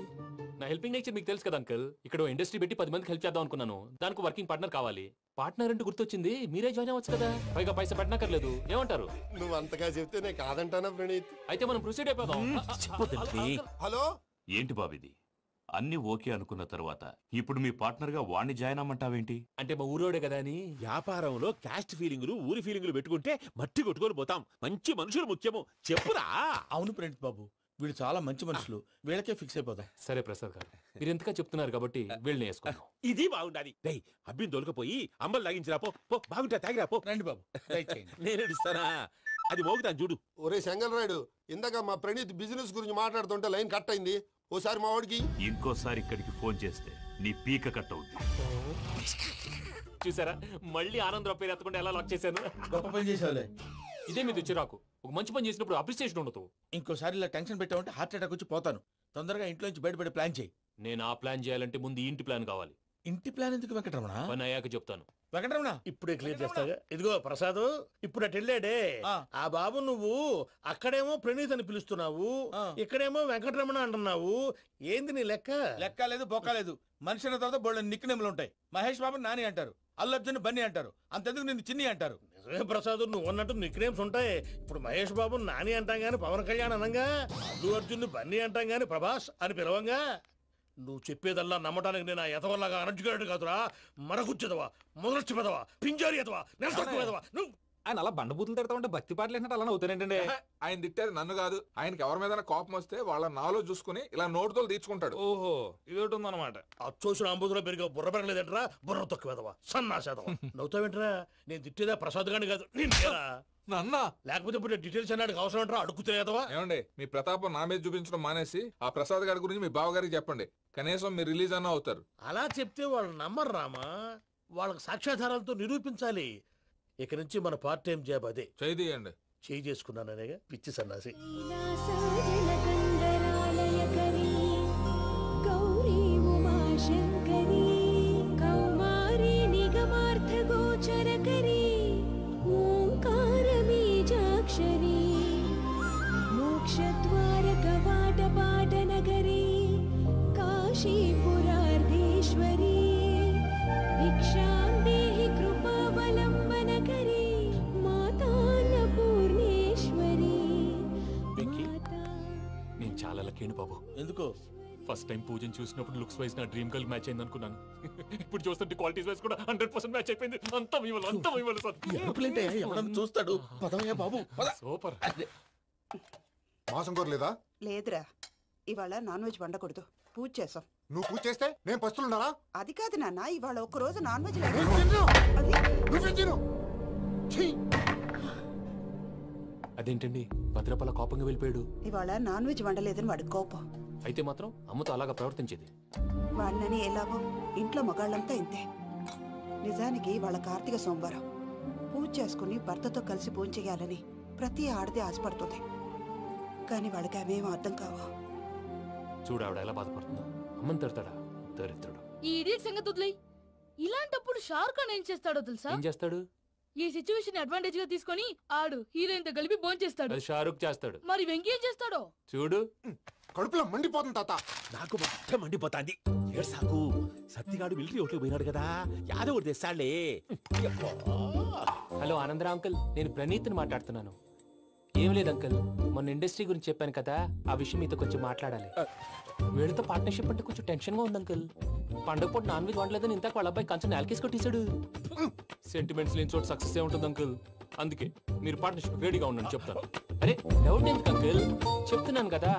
నా హెల్పింగ్ నేచర్ మీకు తెలుసు కదా అంకుల్. ఇక్కడ ఇండస్ట్రీ పెట్టి 10 మందికి హెల్ప్ చేద్దాం అనుకున్నాను. దానికి వర్కింగ్ పార్ట్నర్ కావాలి. పార్ట్నర్ అంటే గుర్తొచ్చింది, మీరే జాయిన్ అవ్వచ్చు కదా. పైగా పైసా పెట్టనక్కర్లేదు. ఏమంటారు? నువ్వు అంతగా చెప్తే నేను కాదంటానా ప్రణీత్? అయితే మనం ప్రొసీడ్ అయిపోదాం. హలో, ఏంటి బాబిది? అన్ని ఓకే అనుకున్న తర్వాత ఇప్పుడు మీ పార్ట్నర్ గా వాణ్ణి జాయిన్ అమ్మంటావేంటి? అంటే మా ఊరోడే కదా అని. వ్యాపారంలో క్యాస్ట్ ఫీలింగులు, ఊరి ఫీలింగులు పెట్టుకుంటే మట్టి కొట్టుకొని పోతాం. మంచి మనుషులు ముఖ్యము. చెప్పురా. అవును ప్రణీత్ బాబు, వీళ్ళు చాలా మంచి మనుషులు. వీళ్ళకే ఫిక్స్ అయిపోతాం. సరే ప్రసాద్ గారు, మీరు ఎంతగా చెప్తున్నారు కాబట్టి వీళ్ళని వేసుకుంటాం. ఇది బాగుండాలి. డై అబ్బిని దొలకపోయి అంబలు తాగించిరా. పో బాగుంటా, తాగిరా పో. రండి బాబు, నేను ఇస్తానా? అది మోగుతాను చూడు. ఒరే చెంగల్ రాయుడు, ఇందాక మా ప్రణీత్ బిజినెస్ గురించి మాట్లాడుతుంటే లైన్ కట్ అయింది. ఓసారి మా వాడికి ఇంకోసారి ఇక్కడికి ఫోన్ చేస్తే నీ పీక కట్ అవుతుంది. చూసారా, మళ్ళీ ఆనందరావు పేరు ఎత్తకుండా ఎలా లాక్ చేశాను. గొప్ప పని చేసావులే. ఇదే మీద చిరాకు. ఒక మంచి పని చేసినప్పుడు అప్రిసియేషన్ ఉండదు. ఇంకోసారి ఇలా టెన్షన్ పెట్టామంటే హార్ట్ అటాక్ వచ్చి పోతాను. తొందరగా ఇంట్లో నుంచి బయటపడే ప్లాన్ చేయి. నేను ఆ ప్లాన్ చేయాలంటే ముందు ఇంటి ప్లాన్ కావాలి. ఇంటి ప్లాన్ ఎందుకు వెంకటరమణ? పని అయ్యాక చెప్తాను. వెంకటరమణ ఇప్పుడే క్లియర్ చేస్తాగా. ఇదిగో ప్రసాద్, ఇప్పుడు అటు వెళ్ళాడే ఆ బాబు, నువ్వు అక్కడేమో ప్రణీత్ అని పిలుస్తున్నావు, ఇక్కడేమో వెంకటరమణ అంటున్నావు. ఏంది నీ లెక్క? లెక్క లేదు, బొక్క లేదు. మనిషి అన్న తర్వాత బోళ్ళ నిక్నెములు ఉంటాయి. మహేష్ బాబు నాని అంటారు, అల్లు అర్జున్ బన్నీ అంటారు, అంతెందుకు నిన్ను చిన్ని అంటారు. నిజమే ప్రసాద్, నువ్వు అన్నట్టు నిక్నేమ్స్ ఉంటాయి. ఇప్పుడు మహేష్ బాబు నాని అంటాం గాని పవన్ కళ్యాణ్ అనంగా, అల్లు అర్జున్ బన్నీ అంటాం గాని ప్రభాస్ అని పిలవంగా. నువ్వు చెప్పేదల్లా నమ్మటానికి నేను ఎతవల్లాగా అనర్జుకేటెడ్ కాదురా. మరగుచ్చదవా, మొదలచ్చి పెదవా, పింజారి ఎదవా, నెలసొక్కుదవా. నువ్వు ఆయన అలా బండబూతులు తిడతా ఉంటే భక్తి పాటలు ఏంటంటే అలా అవుతానంటే. ఆయన తిట్టేది నన్ను కాదు, ఆయనకి ఎవరి మీద కోపం వస్తే వాళ్ళ నాలో చూసుకుని ఇలా నోటుతో తీర్చుకుంటాడు. ఓహో, ఇదొకటి ఉందన్నమాట. అచ్చోసిన అంబుధులో పెరిగే బుర్ర పెరగలేదంటరా, బుర్ర తొక్కువేదవా, సన్నాసేదవా. నవ్వుతావేంట్రా? నేను తిట్టేదా ప్రసాద్ గాని కాదు, నేనేరా నన్నా. లేకపోతే ఇప్పుడు డీటెయిల్స్ అన్నాడు అవసరం అంటారా? అడుగుతాయేదవా? ఏమండి, మీ ప్రతాపం నా మీద చూపించడం మానేసి ఆ ప్రసాద్ గారి గురించి మీ బావగారికి చెప్పండి. కనీసం మీరు రిలీజ్ అన్న అవుతారు. అలా చెప్తే వాళ్ళు నమ్మరు రామా. వాళ్ళకి సాక్ష్యాధారాలతో నిరూపించాలి. ఇక నుంచి మన పార్ట్ టైం జాబ్ అదే. చేయండి. చేయి చేసుకున్నాననేగా పిచ్చి సన్నాసి. మోక్షద్వార కవాట పాట నగరీ కాశీపురార్ధి పూర్ణేశ్వరీ భిక్షాం దేహి కృపావలంబనకరీ మాతాన్న పూర్ణేశ్వరీ. నేను చాలా లక్కీని బాబు. ఎందుకో? ఫస్ట్ టైం పూజను చూసినప్పుడు లుక్స్ వైజ్ నా డ్రీమ్ గర్ల్ మ్యాచ్ అయింది అనుకున్నాను. ఇప్పుడు చూస్తుంటే క్వాలిటీస్ వైజ్ కూడా 100% మ్యాచ్ అయిపోయింది. అంతా ఇవ్వాలి సార్. చూస్తాడు. పదవయ్యా బాబు. సూపర్. మాసం కోరలేదా? లేదురా, ఇవాళ నాన్ వెజ్ వండకూడదు, పూజ చేసాం. నువ్వు పూజ చేస్తే నేను పస్తులున్నారా? అది కాదు నాన్న, ఇవాళ ఒక్కరోజు నాన్ వెజ్ అదేంటండి భద్రపల కోపంగా వెళ్ళిపోయాడు? ఇవాళ నాన్ వెజ్ వండలేదని వాడి కోపం. అయితే మాత్రం అమ్మతో అలాగా ప్రవర్తించేది. వాడినని ఎలాగో ఇంట్లో మగాళ్ళంతా ఇంతే. నిజానికి వాళ్ళ కార్తీక సోమవారం పూజ చేసుకుని భర్తతో కలిసి పూజ చేయాలని ప్రతి ఆడది ఆశపడుతుంది. కానీ వాడికి అవేం అర్థం కావు. చూడు ఆవిడ ఎలా బాధపడుతుందో. అమ్మని తిడతాడా దరిద్రుడు. ఈ ఇడియట్ సంగతి వదిలేయ్. ఇలాంటప్పుడు షారుఖ్ ఖాన్ ఏం చేస్తాడో తెలుసా? ఏం చేస్తాడు? ఈ సిచ్యువేషన్ అడ్వాంటేజ్ గా తీసుకొని ఆడు హీరోయిన్ తో కలిపి బోన్ చేస్తాడు. అది షారుఖ్ చేస్తాడు. మరి వెంకీ ఏం చేస్తాడో చూడు. కడుపులో మండిపోతుంది తాత. నాకు మొత్తం మండిపోతాంది. ఏడు సాకు సత్తిగాడు మిలిటరీ ఓట్లు పోయినాడు కదా, యాదవ్ తెస్తాడులే. హలో ఆనందరా అంకుల్, నేను ప్రణీత్ని మాట్లాడుతున్నాను. ఏం లేదు అంకుల్, మొన్న ఇండస్ట్రీ గురించి చెప్పాను కదా, ఆ విషయం మీతో కొంచెం మాట్లాడాలి. వీళ్ళతో పార్ట్నర్షిప్ అంటే కొంచెం టెన్షన్ గా ఉంది అంకుల్. పండుగ పూట నాన్ వెజ్ వండలేదని ఇంతకు వాళ్ళ అబ్బాయి కంచెం నేలకేసి కొట్టేశాడు. సెంటిమెంట్స్ లేని చోట సక్సెస్ ఏ ఉంటుంది అంకుల్. అందుకే మీరు పార్ట్నర్షిప్ రెడీగా ఉండండి చెప్తాను. అరే డౌట్ ఎందుకు అంకుల్, చెప్తున్నాను కదా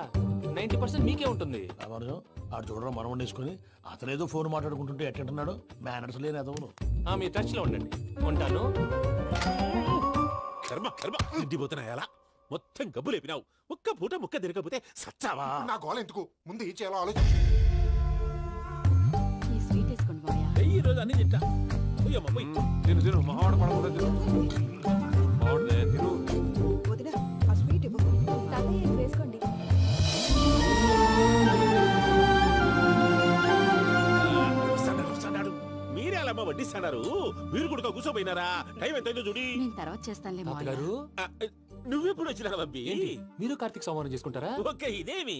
90% మీకే ఉంటుంది. ఆడు చూడడం మనం వండేసుకుని అతనేదో ఫోన్ మాట్లాడుకుంటుంటే ఎట్టంటున్నాడు. మేనర్స్ లేని అదవును. మీ టచ్ లో ఉండండి. ఉంటాను. కర్మ కర్మ తిండిపోతున్నాయలా మొత్తం గబ్బు లేపినావు. ఒక్క పూట ముక్క తిరగకపోతే సచ్చావా? నా గోల ఎందుకు, ముందు ఈ చేయాలో ఆలోచించు. ఈ స్వీట్ వేసుకోండి మాయా. ఈ రోజు అన్ని తింటా. తిను మావాడు పడకూడదు. వదినా ఆ స్వీట్ ఇవ్వు. తాతయ్య వేసుకోండి. మీరే అలా వడ్డిస్తున్నారు. మీరు కూడా కూర్చోపోయినారా? టైం ఎంతైందో చూడి. నేను తర్వాత చేస్తానులే మాయా. గారు నువ్వెప్పుడు వచ్చినా బంబి? మీరు కార్తీక్ సంహారం చేసుకుంటారా? ఓకే, ఇదేమి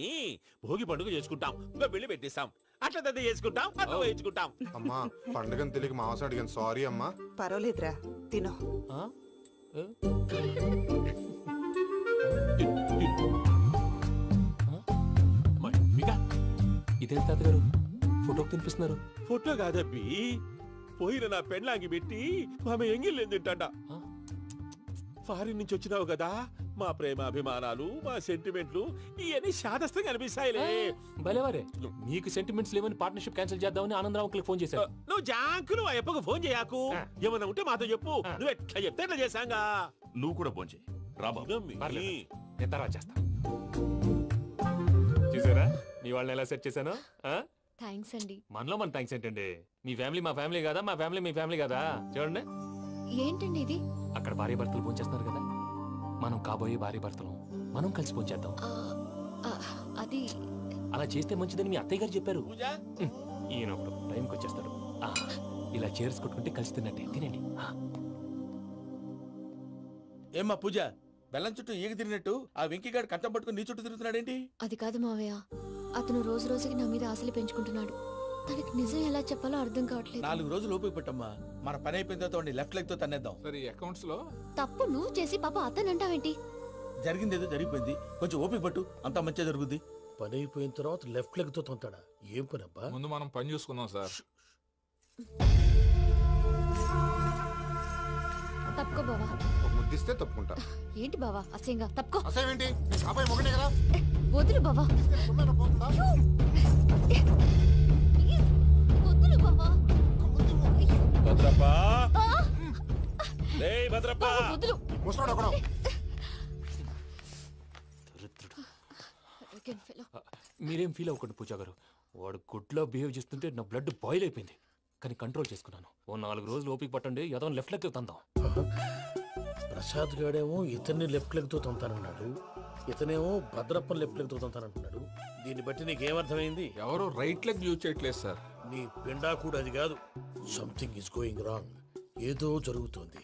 భోగి పండుగ చేసుకుంటాం, ఇంకా పెళ్లి పెట్టేస్తాం, అట్లా దద్ద చేసుకుంటాం, అట్లా వేయించుకుంటాం. అమ్మా పండుగని తెలియక మాంసం అడిగాను, సారీ అమ్మా. పర్వాలేదురా, తినో. ఇదే తాతగారు ఫోటోకి తినిపిస్తున్నారు. ఫోటో కాదబ్బి, పోయిన నా పెళ్ళాంగి పెట్టి ఆమె ఎంగిల్లేం తింటాడ. ఫారిన్ నుంచి వచ్చినావు కదా, మా ప్రేమ అభిమానాలు, మా సెంటిమెంట్లు ఇవన్నీ శాదస్తంగా అనిపిస్తాయిలే. భలేవారే, మీకు సెంటిమెంట్స్ లేవని పార్ట్నర్షిప్ క్యాన్సిల్ చేద్దామని ఆనందరావు అంకుల్ ఫోన్ చేశారు. నువ్వు జాంకులు ఆ ఎప్పకు ఫోన్ చేయకు. ఏమన్నా ఉంటే మాతో చెప్పు. నువ్వు ఎట్లా చెప్తే ఎట్లా చేశాంగా. నువ్వు కూడా ఫోన్ చేయి. నేను తర్వాత చేస్తా. చూసారా మీ వాళ్ళని ఎలా సెట్ చేశాను? థ్యాంక్స్ అండి. మనలో మన థ్యాంక్స్ ఏంటండి? మీ ఫ్యామిలీ మా ఫ్యామిలీ కదా, మా ఫ్యామిలీ మీ ఫ్యామిలీ కదా. చూడండి ఏంటండి ఇది? అక్కడ భార్య భర్తలు పోంచేస్తున్నారు కదా, మనం కాబోయే భార్య భర్తలు మనం కలిసి పోంచేద్దాం. అది అలా చేస్తే మంచిదని మీ అత్తయ్య గారు చెప్పారు. ఈయన ఒకడు టైంకి వచ్చేస్తాడు. ఇలా చేర్స్ కొట్టుకుంటే కలిసి తిన్నట్టే. తినండి. ఏమ్మా పూజ, బెల్లం చుట్టూ ఈగ తిరిగినట్టు ఆ వెంకీగాడు కట్టం పట్టుకుని నీ చుట్టూ తిరుగుతున్నాడేంటి? అది కాదు మావయ్య, అతను రోజు రోజుకి నా మీద ఆశలు పెంచుకుంటున్నాడు. తనకి నిజం ఎలా చెప్పాలో అర్థం కావట్లేదు. 4 రోజులు ఓపిక పట్టమ్మా, మన పని అయిపోయిన తర్వాత లెఫ్ట్ లెగ్ తో తన్నేద్దాం. సరే అకౌంట్స్ లో తప్పు నువ్వు చేసి పాప అతను అంటావేంటి? జరిగింది ఏదో జరిగిపోయింది, కొంచెం ఓపిక పట్టు, అంతా మంచిగా జరుగుద్ది. పని అయిపోయిన తర్వాత లెఫ్ట్ లెగ్ తో తొంతాడా? ఏం పని అబ్బా? ముందు మనం పని చూసుకుందాం సార్. తప్పుకో బావా. ఒక ముద్దిస్తే తప్పుకుంటా. ఏంటి బావా అసహ్యంగా? తప్పుకో. అసహ్యేంటి? నీ కాబోయే మొగనే కదా. వదులు బావా. వదులు బావా. భద్రప్పా, రేయ్ భద్రప్పా. వదులు. ముసలోడు ఒకడు. మీరేం ఫీల్ అవ్వకండి పూజా గారు. వాడు గుడ్లో బిహేవ్ చేస్తుంటే నా బ్లడ్ బాయిల్ అయిపోయింది, కానీ కంట్రోల్ చేసుకున్నాను. ఓ 4 రోజులు ఓపిక పట్టండి, ఏదో లెఫ్ట్ లెగ్ తందాం. ప్రసాద్ గాడేమో ఇతన్ని లెఫ్ట్ లెగ్ తో తొంతానన్నాడు, ఇతనేమో భద్రప్పని లెఫ్ట్ లెగ్ తో తొంతానంటున్నాడు. దీన్ని బట్టి నీకేమర్థమైంది? ఎవరు రైట్ లెగ్ యూజ్ చేయట్లేదు సార్. నీ పిండా కూడా అది కాదు. Something is going wrong. ఏదో జరుగుతోంది.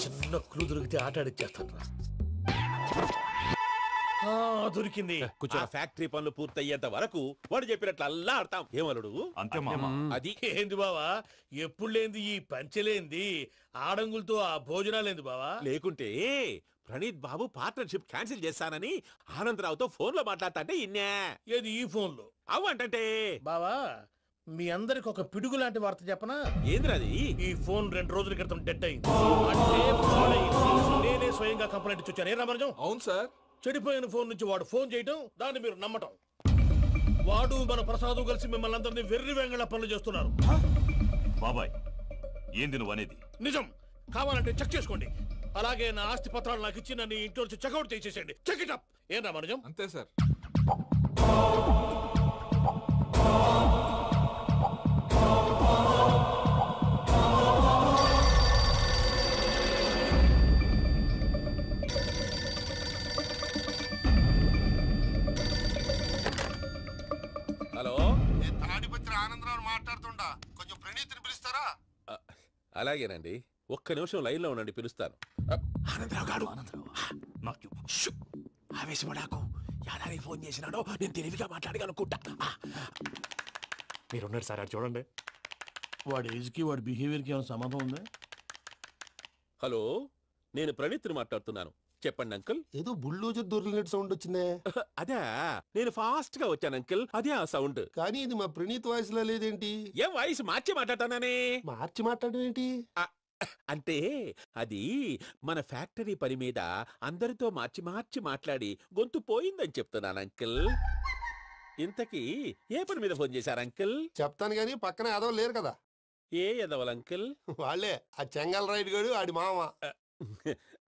చిన్న క్లూ దొరికితే ఆట ఆడిచ్చేస్తాను రా. దొరికింది. ఆ ఫ్యాక్టరీ పనులు పూర్తయ్యేంత వరకు వాడు చెప్పినట్లు అల్లా ఆడతాం. ఏమలుడు అంతే మామ. అది ఏంది బావా ఎప్పుడు లేంది ఈ పంచలేంది ఆడంగులతో ఆ భోజనాలేంది బావా? లేకుంటే ప్రణీత్ బాబు పార్ట్నర్షిప్ క్యాన్సిల్ చేస్తానని ఆనందరావుతో ఫోన్ లో మాట్లాడతా ఇన్నే. ఏది ఈ ఫోన్ లో? అవ్వంటే బావా మీ అందరికి ఒక పిడుగు లాంటి వార్త చెప్పనా? ఏంద్రది? ఈ ఫోన్ 2 రోజుల క్రితం డెడ్ అయింది. అంటే పాడైంది. నేనే స్వయంగా కంప్లైంట్ ఇచ్చి వచ్చాను. ఏ రామరాజం? అవును సార్. చెడిపోయిన ఫోన్ నుంచి వాడు ఫోన్ చేయటం, దాన్ని మీరు నమ్మటం. వాడు మన ప్రసాదు కలిసి మిమ్మల్ని అందరినీ వెర్రి వెంగళ పనులు చేస్తున్నారు. బాబాయ్ ఏంది నువ్వు అనేది? నిజం. కావాలంటే చెక్ చేసుకోండి. అలాగే నా ఆస్తి పత్రాలు నాకు ఇచ్చి నన్ను ఇంట్లో నుంచి చెక్అౌట్ చేసేసండి. Check it up. ఏం రామరాజం? అంతే సార్. హలో, తాడిపత్రి ఆనందరావు మాట్లాడుతుండా. కొంచెం ప్రణీతిని పిలుస్తారా? అలాగేనండి. ఒక్క నిమిషం లైన్ లో ఉండండి, పిలుస్తాను. ఆనందరావు గాడు ఆవేశపడాకు. యాదానికి ఫోన్ చేసినాడో నేను తెలివిగా మాట్లాడగలనుకుంటా. మీరున్నారు సార్, అది చూడండి. వాడి ఏజ్ కి వాడి బిహేవియర్ కి ఏమైనా సంబంధం ఉందా? హలో, నేను ప్రణీత్ని మాట్లాడుతున్నాను. చెప్పండి అంకుల్. ఏదో బుల్డోజర్ దొరికినట్టు సౌండ్ వచ్చిందే. అదే నేను ఫాస్ట్ గా వచ్చాను అంకుల్. అదే ఆ సౌండ్. కానీ ఇది మా ప్రణీత్ వాయిస్ లో లేదేంటి? ఏం వాయిస్ మార్చి మాట్లాడతానే? మార్చి మాట్లాడడం ఏంటి? అంటే అది మన ఫ్యాక్టరీ పని మీద అందరితో మార్చి మార్చి మాట్లాడి గొంతు పోయిందని చెప్తున్నాను అంకుల్. ఇంతకీ ఏ పని మీద ఫోన్ చేశారు అంకుల్? చెప్తాను గానీ పక్కన ఎదవ లేరు కదా. ఏ ఎదవలు అంకుల్? వాళ్ళే ఆ చెంగల్ రైడ్ గడు ఆడి మామ.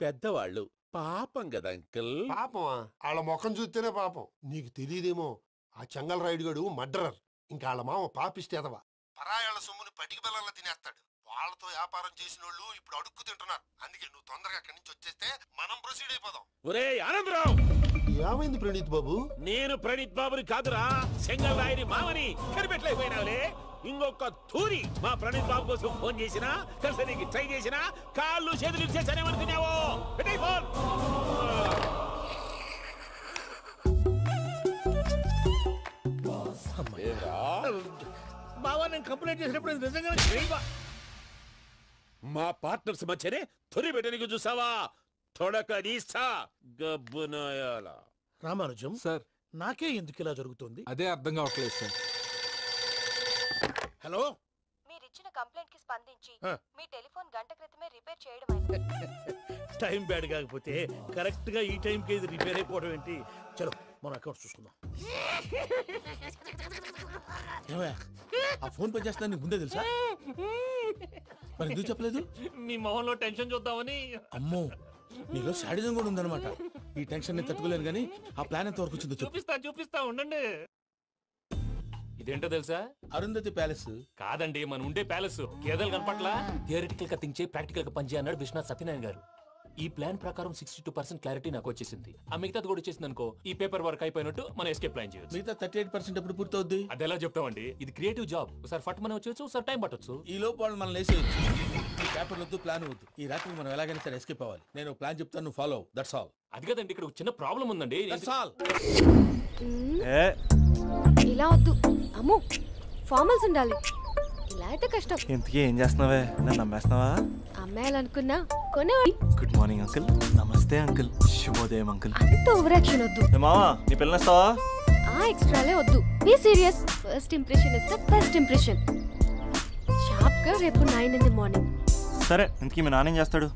పెద్దవాళ్ళు. పాపం కదా అంకుల్. పాపమా? వాళ్ళ ముఖం చూస్తేనే పాపం. నీకు తెలియదేమో, ఆ చెంగల్ రైడ్ గడు మర్డరర్. ఇంకా వాళ్ళ మామ పాపిస్తే ఎదవ. పరాయాళ్ళ సొమ్ముని పటికి బెల్లంలో తినేస్తాడు. వాళ్ళతో వ్యాపారం చేసిన వాళ్ళు ఇప్పుడు అడుక్కు తింటున్నారు. అందుకే నువ్వు తొందరగా అక్కడి నుంచి వచ్చేస్తే మనం ప్రొసీడ్ అయిపోదాం. ఒరే ఆనందరావు, ఏమైంది ప్రణీత్ బాబు? నేను ప్రణీత్ బాబుని కాదురా, సెంగల్ రాయని మామని. కనిపెట్టలేకపోయినావులే. ఇంకొక తూరి మా ప్రణీత్ బాబు కోసం ఫోన్ చేసినా, కలిసి ట్రై చేసినా కాళ్ళు చేతులు చేశానేమనుకున్నావో. పెట్టే ఫోన్. బావా నేను కంప్లైంట్ చేసినప్పుడు నిజంగా మా పార్ట్నర్స్ మధ్యనే తొలి పెట్టడానికి చూసావా? తొడక నీస్తా గబ్బునాయాల. రామానుజం సార్, నాకే ఎందుకు ఇలా జరుగుతుంది? అదే అర్థం కావట్లేదు సార్. హలో, మీరిచ్చిన కంప్లైంట్ కి స్పందించి మీ టెలిఫోన్ గంట క్రితమే రిపేర్ చేయడం. టైం బ్యాడ్ కాకపోతే కరెక్ట్ గా ఈ టైం కి ఇది రిపేర్ అయిపోవడం ఏంటి? చలో మన అకౌంట్ చూసుకుందాం. ఆ ఫోన్ పని చేస్తా నీకు ముందే తెలుసా? మరి ఎందుకు చెప్పలేదు? మీ మొహంలో టెన్షన్ చూద్దామని. అమ్మో, నీలో శాడిజం కూడా ఉందన్నమాట. ఈ టెన్షన్ నేను తట్టుకోలేను కానీ ఆ ప్లాన్ ఎంత వరకు వచ్చిందో చూపిస్తా ఉండండి. ఇదేంటో తెలుసా? అరుంధతి ప్యాలెస్ కాదండి, మన ఉండే ప్యాలెస్. గేదెలు కనపట్లా? థియరిటికల్ గా థింక్ చేయి, ప్రాక్టికల్ గా పనిచేయ అన్నాడు విశ్వనాథ్ సత్యనారాయణ గారు. ఈ ప్లాన్ ప్రకారం 62% క్లారిటీ నాకు వచ్చేసింది. ఆ మిగతాది కూడా వచ్చేసింది అనుకో, ఈ పేపర్ వర్క్ అయిపోయినట్టు మనం ఎస్కేప్ ప్లాన్ చేయొచ్చు. మిగతా 38% ఎప్పుడు పూర్తవుద్ది? అది ఎలా చెప్తామండి? ఇది క్రియేటివ్ జాబ్. ఒకసారి ఫట్ మనం వచ్చేయచ్చు, ఒకసారి టైం పట్టొచ్చు. ఈ లోపు వాళ్ళు మనం లేసేయచ్చు. ఈ పేపర్ వద్దు, ప్లాన్ వద్దు. ఈ రాత్రికి మనం ఎలాగైనా సరే ఎస్కేప్ అవ్వాలి. నేను ప్లాన్ చెప్తాను, నువ్వు ఫాలో. That's all. అది కదండి, ఇక్కడ ఒక చిన్న ప్రాబ్లం ఉందండి. That's all. ఇలా వద్దు అమ్ము, ఫార్మల్స్ ఉండాలి. ఇలా అయితే కష్టం. ఇంతకీ ఏం చేస్తున్నావే? నన్ను నమ్మేస్తున్నావా? అమ్మాయాలనుకున్నా కొనేవాడి. Good morning uncle. నమస్తే అంకుల్. శుభోదయం అంకుల్. అంత ఓవర్ యాక్షన్ వద్దు. మావా, నీ పిల్లనిస్తావా? ఆ ఎక్స్ట్రాలే వద్దు. Be serious. First impression is the best impression. Sharp గా రేపు 9 in the morning. సరే, ఇంతకీ మీ నాన్న ఏం చేస్తాడు?